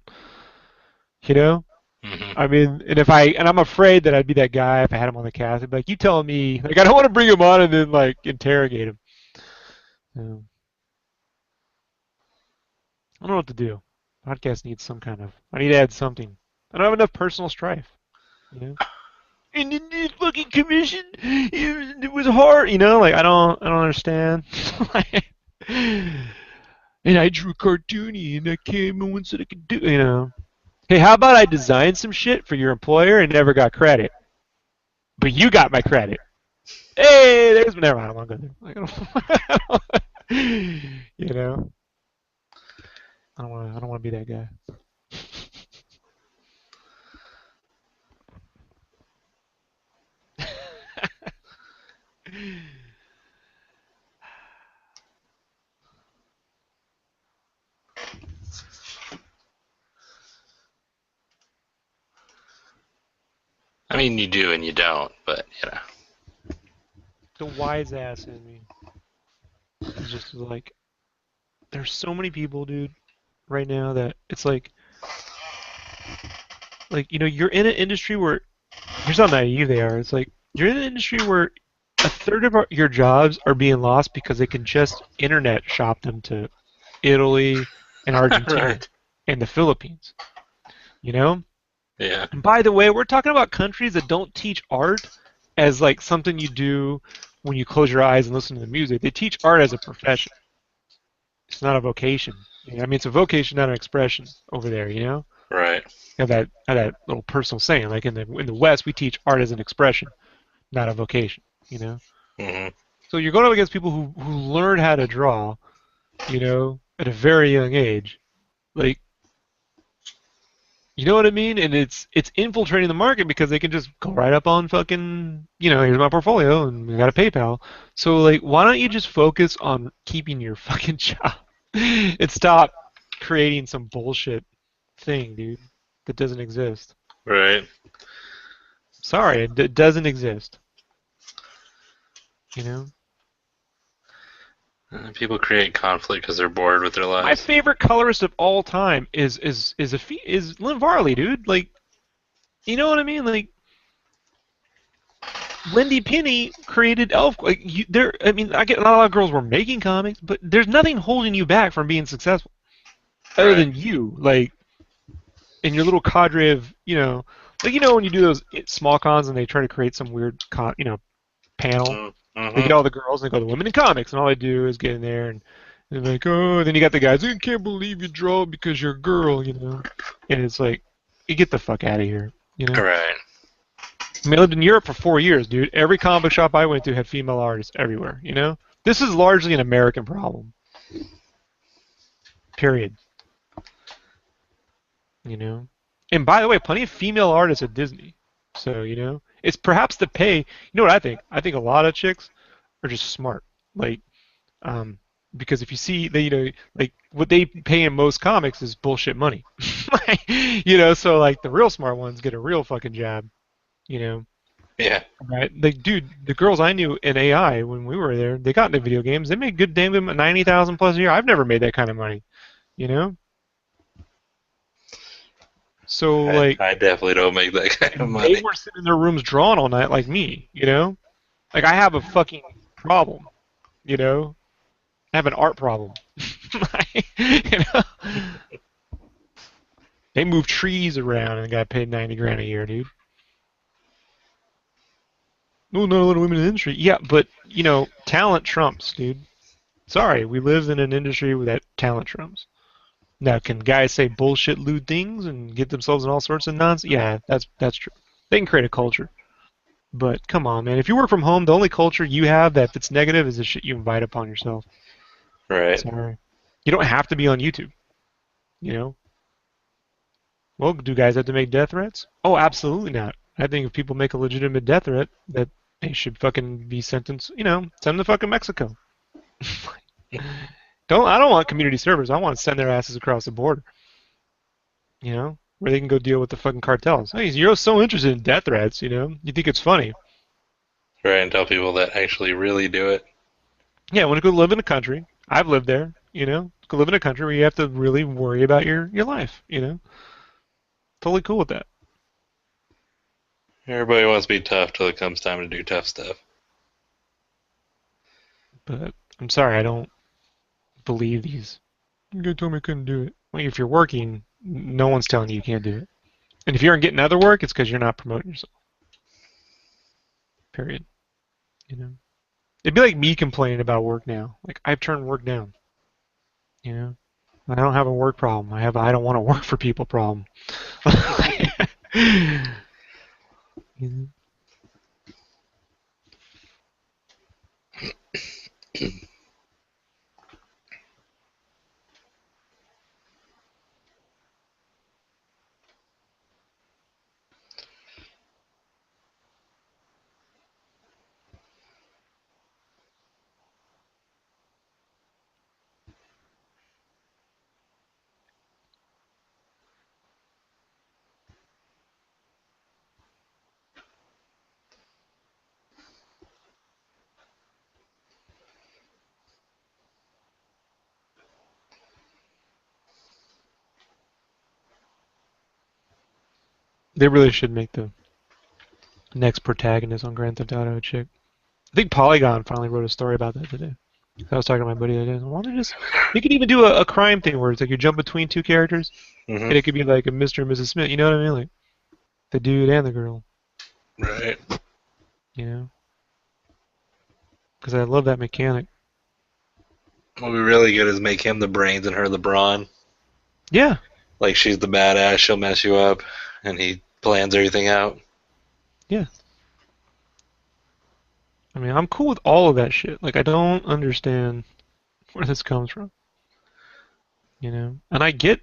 you know? Hmm. I mean, and I'm afraid that I'd be that guy if I had him on the cast. I'd be like, you telling me, like, I don't want to bring him on and then like interrogate him. I don't know what to do. Podcast needs some kind of. I need to add something. I don't have enough personal strife, you know. And then this fucking commission, it was hard, Like I don't understand. And I drew cartoony, and I came and said I could do. Hey, how about I designed some shit for your employer and never got credit, but you got my credit. Hey, there's never mind. I won't go there. Like, you know, I don't want. I don't want to be that guy. I mean, you do and you don't, but you know. The wise ass in me is just like, there's so many people, dude, right now that it's like you're in an industry where here's how naive they are. It's like you're in an industry where a third of your jobs are being lost because they can just internet shop them to Italy and Argentina Right. and the Philippines. You know? Yeah. And by the way, we're talking about countries that don't teach art as like something you do when you close your eyes and listen to the music. They teach art as a profession. It's not a vocation. I mean, it's a vocation, not an expression over there. Right. Have that little personal saying. Like in the West, we teach art as an expression, not a vocation. Hmm. So you're going up against people who learn how to draw, at a very young age. Like, you know what I mean? And it's infiltrating the market because they can just go right up on fucking, here's my portfolio and I got a PayPal. So like, why don't you just focus on keeping your fucking job and stop creating some bullshit thing, dude, that doesn't exist. Right. Sorry, it doesn't exist. You know? People create conflict because they're bored with their My lives. favorite colorist of all time is Lynn Varley, dude. Like, you know what I mean? Like, Lindy Penny created Elf. Like, I mean, I get not a lot of girls were making comics, but there's nothing holding you back from being successful other Right. than you. Like, in your little cadre of, like when you do those small cons and they try to create some weird panel. They Mm-hmm. get all the girls and they go to Women in Comics, and all they do is get in there and they're like, oh, then you got the guys, I can't believe you draw because you're a girl. And it's like, you get the fuck out of here. Right. I mean, I lived in Europe for 4 years, dude. Every comic shop I went to had female artists everywhere. This is largely an American problem, period. You know? And by the way, plenty of female artists at Disney. So, it's perhaps the pay. You know what I think? I think a lot of chicks are just smart. Like, Um, because if you see they, like what they pay in most comics is bullshit money. So like the real smart ones get a real fucking job, you know. Yeah. Right? Like, dude, the girls I knew in AI when we were there, they got into video games. They made good damn 90,000 plus a year. I've never made that kind of money, you know. So I, like, I definitely don't make that kind of and they money. were sitting in their rooms drawing all night like me, you know. Like I have a fucking problem, you know. I have an art problem. you know, they move trees around and got paid 90 grand a year, dude. No, not a lot of women in the industry. Yeah, but talent trumps, dude. Sorry, we live in an industry where that talent trumps. Now, can guys say bullshit, lewd things and get themselves in all sorts of nonsense? Yeah, that's true. They can create a culture, but come on, man. If you work from home, the only culture you have that's negative is the shit you invite upon yourself. Right. Sorry, you don't have to be on YouTube. You know, well, do guys have to make death threats? Oh, absolutely not. I think if people make a legitimate death threat, that they should fucking be sentenced. Send them to fucking Mexico. I don't want community servers. I want to send their asses across the border. Where they can go deal with the fucking cartels. Hey, you're so interested in death threats. You think it's funny. Right, and tell people that actually really do it. Yeah, I want to go live in a country. I've lived there. Go live in a country where you have to really worry about your life. Totally cool with that. Everybody wants to be tough till it comes time to do tough stuff. But I'm sorry, I don't believe these. You guys told me I couldn't do it. Well, if you're working, no one's telling you you can't do it. And if you aren't getting other work, it's because you're not promoting yourself. Period. You know. It'd be like me complaining about work now. Like I've turned work down. You know. I don't have a work problem. I have a I don't want to work for people problem. you know? They really should make the next protagonist on Grand Theft Auto a chick. I think Polygon finally wrote a story about that today. I was talking to my buddy the other day. Why don't they just? They could even do a crime thing where it's like you jump between two characters, Hmm. and it could be like a Mr. and Mrs. Smith. You know what I mean? Like the dude and the girl. Right. You know? Because I love that mechanic. What would be really good is make him the brains and her the brawn. Yeah, Like she's the badass, she'll mess you up, and he plans everything out. yeah. I mean, I'm cool with all of that shit. Like, I don't understand where this comes from. And I get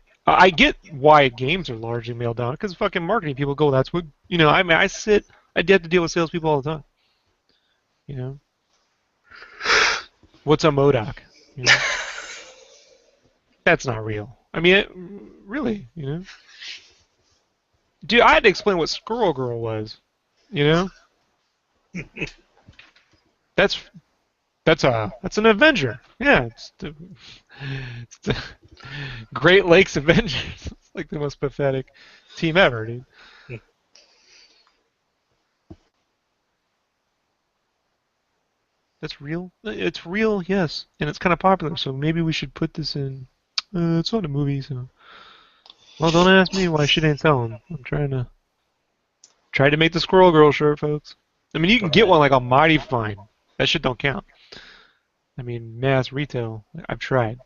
why games are largely male down because fucking marketing people go, that's what I mean, I have to deal with salespeople all the time. You know, what's a Modoc? You know, that's not real. I mean, really, dude, I had to explain what Squirrel Girl was. You know, that's that's an Avenger. Yeah, it's the Great Lakes Avengers. It's like the most pathetic team ever, dude. That's real. It's real, yes, and it's kind of popular. So maybe we should put this in. It's not a movie, so. Well, don't ask me why shit ain't selling. I'm trying to make the Squirrel Girl shirt, folks. I mean, you can get Right. one like on Mighty Fine. That shit don't count. I mean, mass retail. I've tried.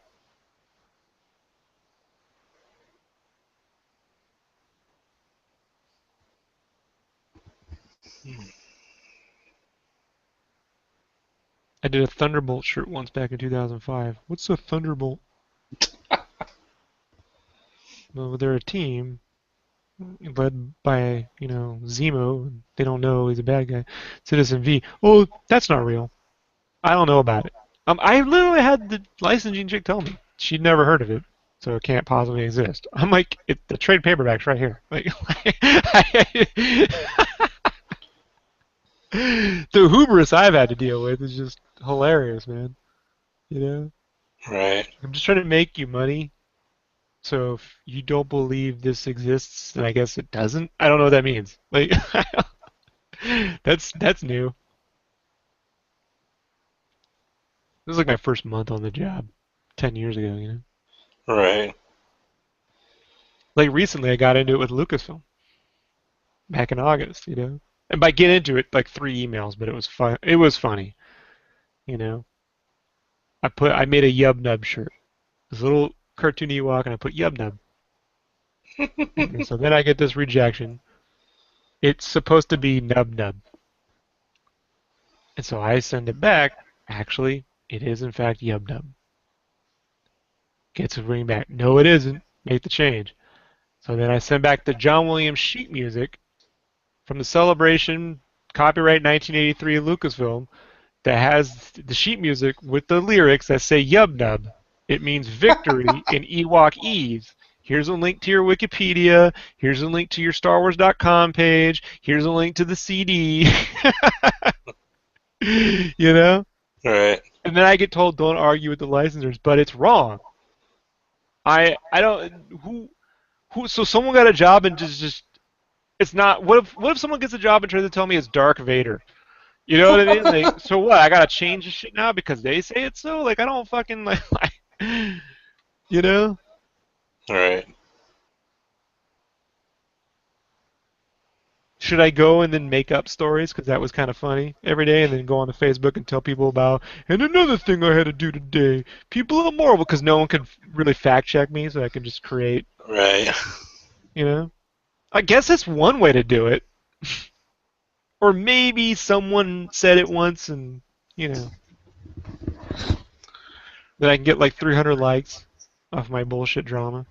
I did a Thunderbolt shirt once back in 2005. What's a Thunderbolt? Well, they're a team led by, Zemo. And they don't know he's a bad guy. Citizen V. Oh, that's not real. I don't know about it. I literally had the licensing chick tell me she'd never heard of it, so it can't possibly exist. I'm like, the trade paperback's right here. Like, the hubris I've had to deal with is just hilarious, man. You know, Right. I'm just trying to make you money. So if you don't believe this exists, then I guess it doesn't. I don't know what that means. Like, that's new. was like my first month on the job 10 years ago, you know? Right. Like recently I got into it with Lucasfilm back in August, you know? And by get into it, like 3 emails, but it was fun. It was funny, you know? I made a Yub Nub shirt. This little cartoon Ewok, and I put Yub Nub. And so then I get this rejection. It's supposed to be Nub Nub. And so I send it back. Actually, it is in fact Yub Nub. Gets a ring back. No, it isn't. Make the change. So then I send back the John Williams sheet music from the Celebration copyright 1983 Lucasfilm that has the sheet music with the lyrics that say Yub Nub. It means victory in Ewok Eve. Here's a link to your Wikipedia. Here's a link to your StarWars.com page. Here's a link to the CD. You know? Right. And then I get told don't argue with the licensors, but it's wrong. I don't who so someone got a job and just it's not what if someone gets a job and tries to tell me it's Dark Vader? You know what I mean? Like so what? I gotta change this shit now because they say it's so? Like I don't fucking like you know? Right. Should I go and then make up stories because that was kind of funny every day, and then go on to Facebook and tell people about? And another thing I had to do today, people are Marvel because no one could really fact check me, so I can just create. Right. You know, I guess that's one way to do it. Or maybe someone said it once, and you know, then I can get like 300 likes off my bullshit drama.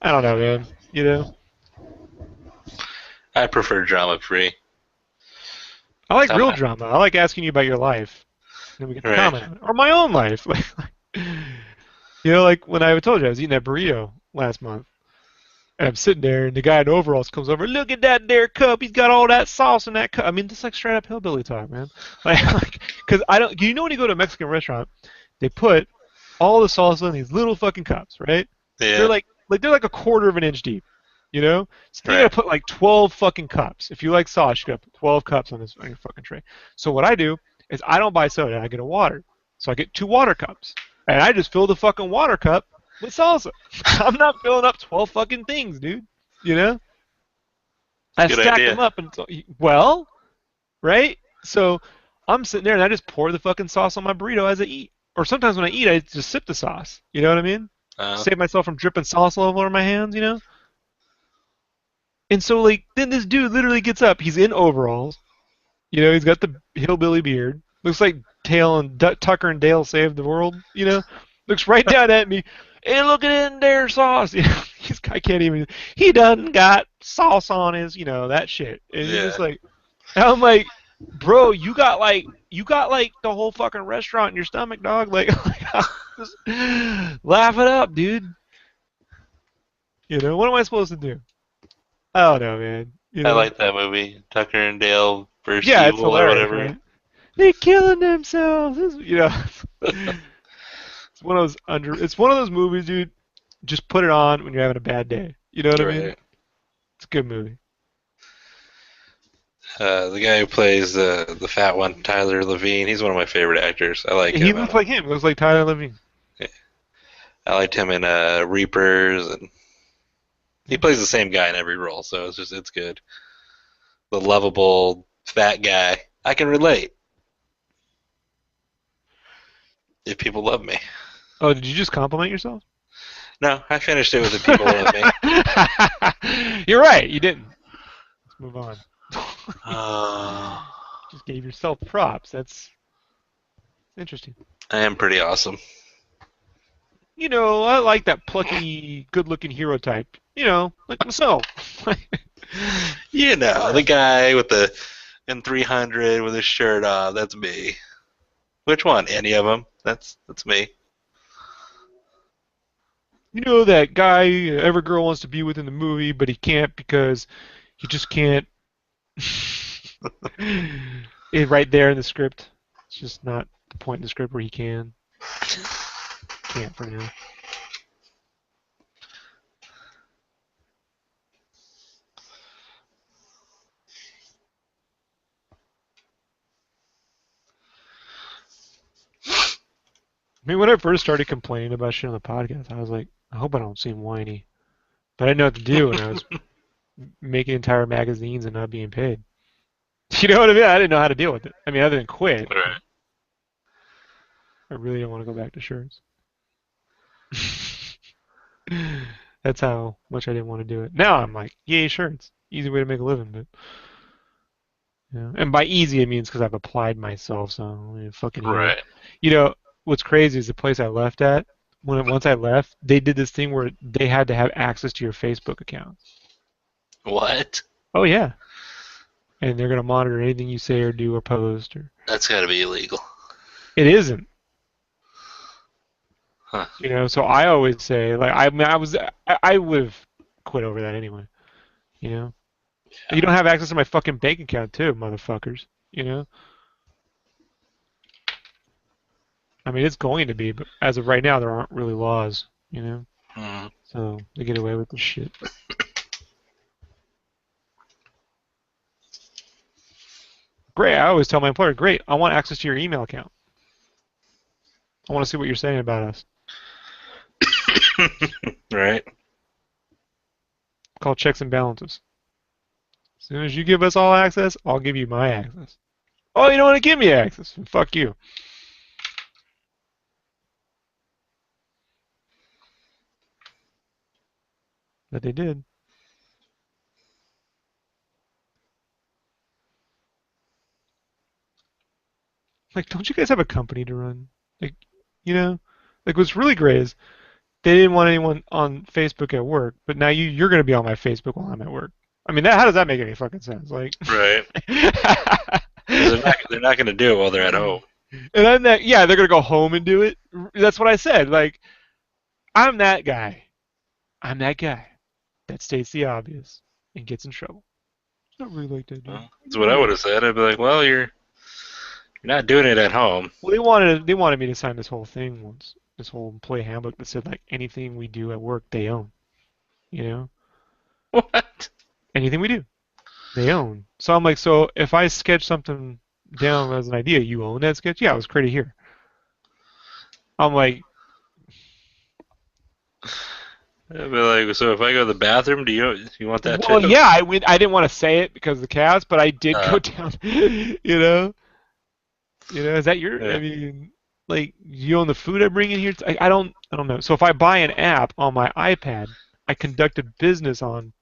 I don't know, man. You know, I prefer drama free. I like real Uh, drama. I like asking you about your life, and then we get to right. comment on it, or my own life. You know, like when I told you I was eating that burrito last month, and I'm sitting there, and the guy in overalls comes over. Look at that there cup. He's got all that sauce in that cup. I mean, just like straight up hillbilly talk, man. Like, because I don't. You know, when you go to a Mexican restaurant, they put all the salsa in these little fucking cups, right? They're Yeah. like they're like a quarter of an inch deep. You know, so you gotta Right. put like 12 fucking cups. If you like sauce, you gotta put 12 cups on this on your fucking tray. So what I do is I don't buy soda. I get a water. So I get 2 water cups, and I just fill the fucking water cup with salsa. I'm not filling up 12 fucking things, dude. You know, I Good stack idea. them up, and well, right? So I'm sitting there, and I just pour the fucking sauce on my burrito as I eat. Or sometimes when I eat, I just sip the sauce. You know what I mean? Uh, Save myself from dripping sauce all over my hands. You know. And so like then this dude literally gets up. He's in overalls. You know, he's got the hillbilly beard. Looks like Tail and Tucker and Dale saved the world. You know, looks right down at me. Hey, look at in there sauce. You know, I can't even. He done got sauce on his, that shit. And he's just yeah. like, and I'm like, bro, you got like the whole fucking restaurant in your stomach, dog. Like, just laugh it up, dude. What am I supposed to do? I don't know, man. I like that movie, Tucker and Dale versus Yeah, it's Evil or hilarious, whatever. right? They're killing themselves. It's one of those It's one of those movies, dude. Just put it on when you're having a bad day. You know what I mean? Right. It's a good movie. The guy who plays the fat one, Tyler Levine, he's one of my favorite actors. I like He him. looks like him. He looks like Tyler Levine. I liked him in Reapers, and he Yeah. plays the same guy in every role, so it's good. The lovable fat guy. I can relate if people love me. Oh, did you just compliment yourself? No, I finished it with the people love me. You're right. You didn't. Let's move on. Uh, Just gave yourself props. That's interesting. I am pretty awesome. I like that plucky, good-looking hero type. Like myself. You know, the guy with the in 300 with his shirt off. That's me. Which one? Any of them? That's me. That guy every girl wants to be with in the movie, but he can't because he just can't. Right there in the script. It's just not the point in the script where he can't for now. I mean, when I first started complaining about shit on the podcast, I was like, I hope I don't seem whiny. But I didn't know what to do when I was making entire magazines and not being paid. You know what I mean? I didn't know how to deal with it. I mean, other than quit, but Right. I really don't want to go back to shirts. That's how much I didn't want to do it. Now I'm like, yay, shirts. Easy way to make a living, but yeah. And by easy, it means because I've applied myself, so I mean, fucking here. Right. You know, what's crazy is the place I left at, once I left, they did this thing where they had to have access to your Facebook account. What? Oh yeah. And they're gonna monitor anything you say or do or post or That's got to be illegal. it isn't. Huh. So I always say like I mean, I would have quit over that anyway, you know. You Yeah. don't have access to my fucking bank account too, motherfuckers. You know? I mean, it's going to be, but as of right now, there aren't really laws, Mm. so they get away with this shit. Great. I always tell my employer, great, I want access to your email account. I want to see what you're saying about us. Right. Called checks and balances. As soon as you give us all access, I'll give you my access. Oh, you don't want to give me access? Fuck you. But they did. Like, don't you guys have a company to run? Like, you know? Like, what's really great is they didn't want anyone on Facebook at work, but now you're going to be on my Facebook while I'm at work. I mean, how does that make any fucking sense? Like, Right. Because they're not going to do it while they're at home. and I'm that, yeah, they're going to go home and do it. That's what I said. Like, I'm that guy. I'm that guy that states the obvious and gets in trouble. It's not really like that, dude. Well, What that's are you what I would doing? have said. I'd be like, well, you're not doing it at home. Well, they wanted me to sign this whole thing once, this whole employee handbook that said like anything we do at work they own. You know, What? anything we do they own. So I'm like, so if I sketch something down as an idea, you own that sketch? Yeah, it was created here. I'm like, I'd be like, so if I go to the bathroom, do you want that well, too? yeah, I went. I didn't want to say it because of the cats, but I did Uh, go down. Is that your? I yeah. mean, like you own the food I bring in here. I don't know. So if I buy an app on my iPad, I conduct a business on.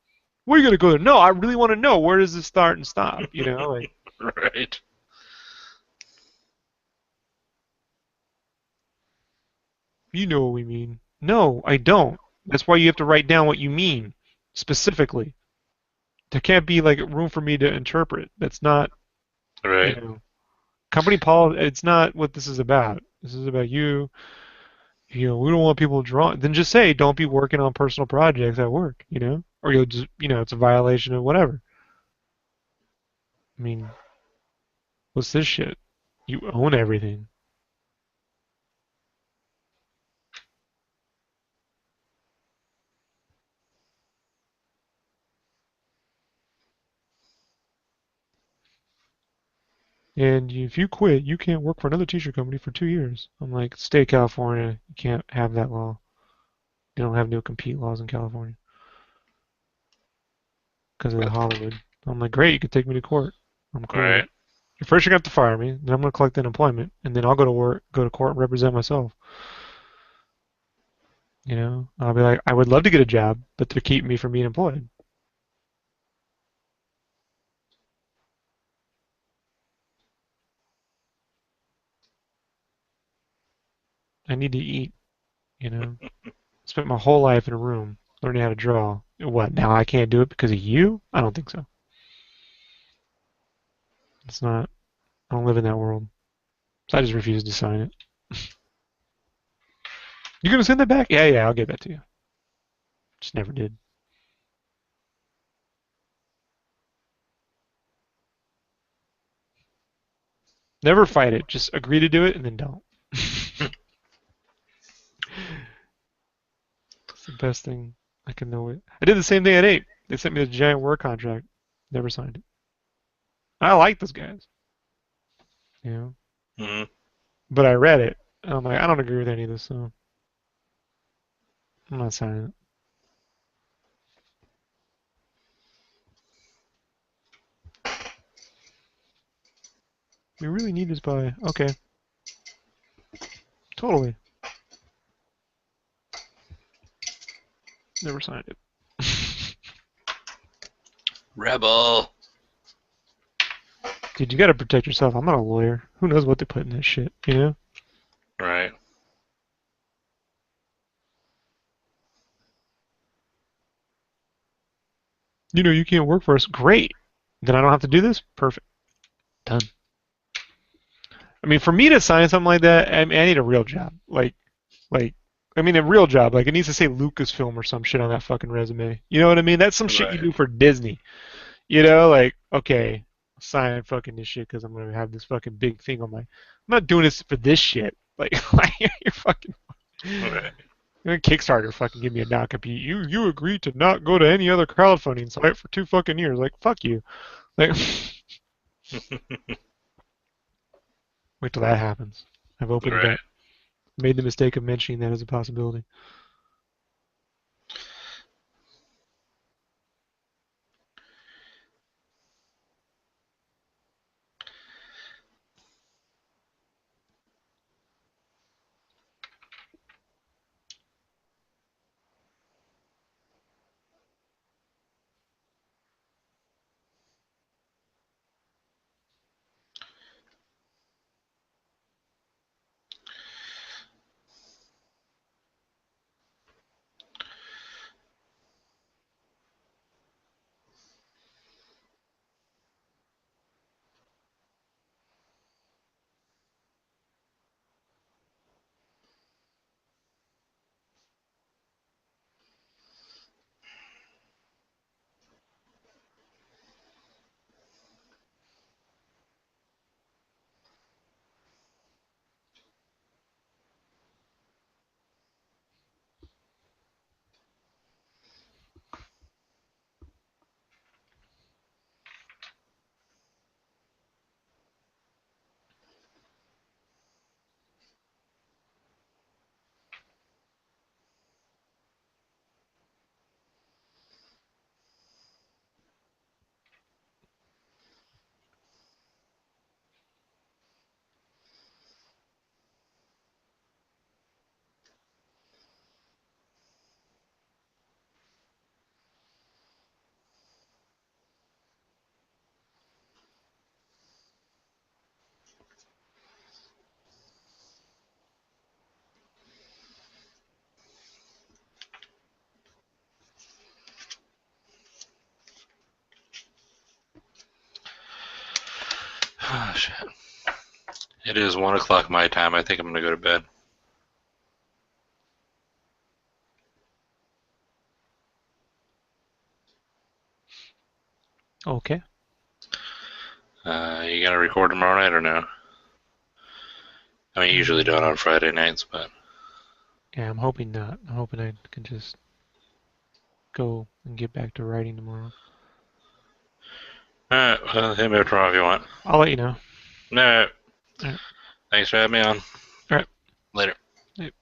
Where are you gonna go there? No, I really want to know where does this start and stop. Like Right. you know what we mean. No, I don't. That's why you have to write down what you mean specifically. There can't be like room for me to interpret. That's not, you Right. know, company policy. It's not what this is about. This is about you. We don't want people drawn. Then just say, don't be working on personal projects at work. Or you'll just, it's a violation of whatever. I mean, what's this shit? You own everything. And if you quit, you can't work for another t-shirt company for 2 years. I'm like, state of California, you can't have that law. They don't have no compete laws in California because of the Hollywood. I'm like, great, you can take me to court. I'm cool with Right. it. First, you're gonna have to fire me, then I'm gonna collect unemployment, and then I'll go to work, go to court, and represent myself. I'll be like, I would love to get a job, but they're keeping me from being employed. I need to eat. You know, spent my whole life in a room learning how to draw. What now? I can't do it because of you? I don't think so. It's not. I don't live in that world, so I just refuse to sign it. You gonna send that back? Yeah, yeah, I'll get that to you. Just never did. Never fight it. Just agree to do it and then don't. It's the best thing I can know it. I did the same thing at 8. They sent me the giant work contract. Never signed it. I like those guys, you know, Mm-hmm. but I read it. And I'm like, I don't agree with any of this, so I'm not signing it. We really need this by. Okay, totally. Never signed it. Rebel. Dude, you gotta protect yourself. I'm not a lawyer. Who knows what they put in that shit, you know? Right. You know, you can't work for us. Great. Then I don't have to do this? Perfect. Done. I mean, for me to sign something like that, I need a real job. Like, I mean, a real job. Like, it needs to say Lucasfilm or some shit on that fucking resume. You know what I mean? That's some shit you Right. do for Disney. You know, like, okay, sign fucking this shit because I'm gonna have this fucking big thing on my. I'm not doing this for this shit. Like, you're fucking. Right. Kickstarter fucking give me a knock up. You agreed to not go to any other crowdfunding site for 2 fucking years. Like, fuck you. Like, wait till that happens. I've opened it Right. up. Made the mistake of mentioning that as a possibility. Oh, shit. It is 1 o'clock my time. I think I'm gonna go to bed. Okay. You gonna record tomorrow night or no? I mean, you usually don't Mm, on Friday nights, but yeah, I'm hoping not. I'm hoping I can just go and get back to writing tomorrow. alright. Well, hit me up tomorrow if you want. I'll let you know. No, All right. thanks for having me on. All Later. right.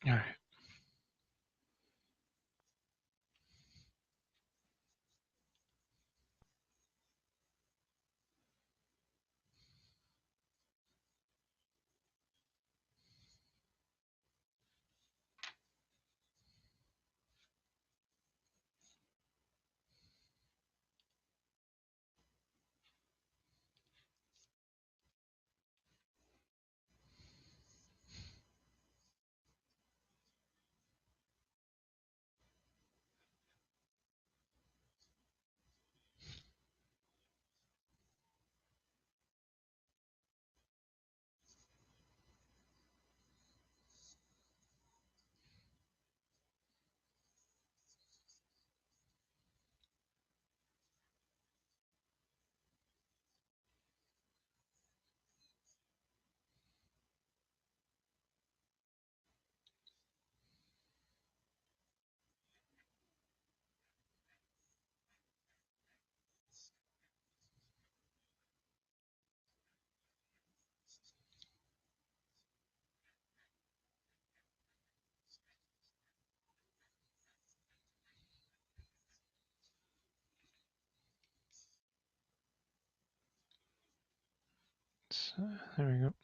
All right. So, there we go.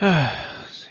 Let's see.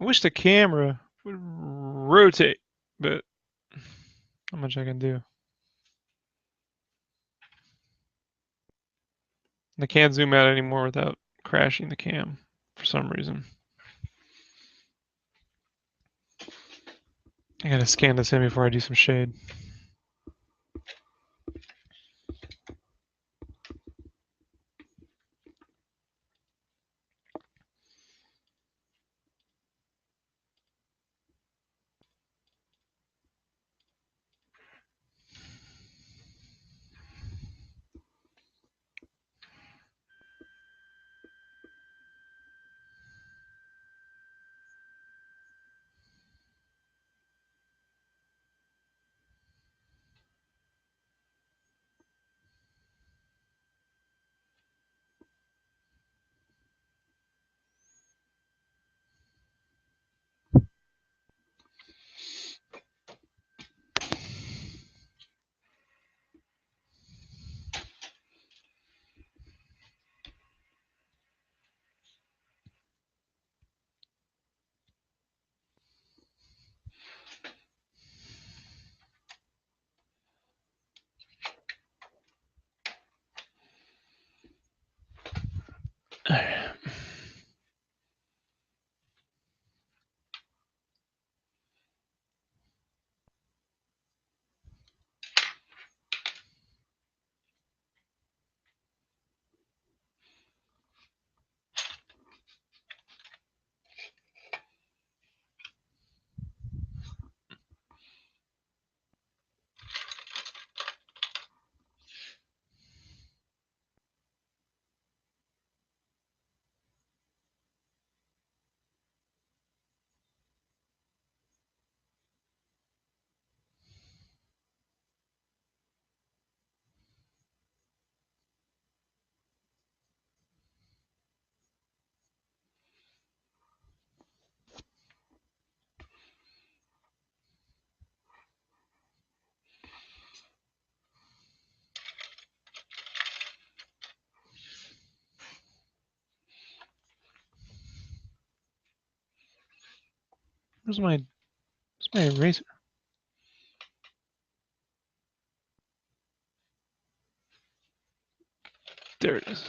I wish the camera would rotate, but not much I can do. I can't zoom out anymore without crashing the cam for some reason. I gotta scan this in before I do some shade. Where's my eraser? There it is.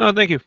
Oh, thank you.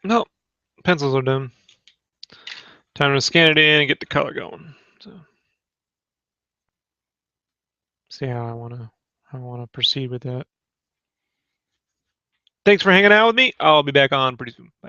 No, pencils are done. Time to scan it in and get the color going. So, see how I wanna proceed with that. Thanks for hanging out with me. I'll be back on pretty soon. Bye.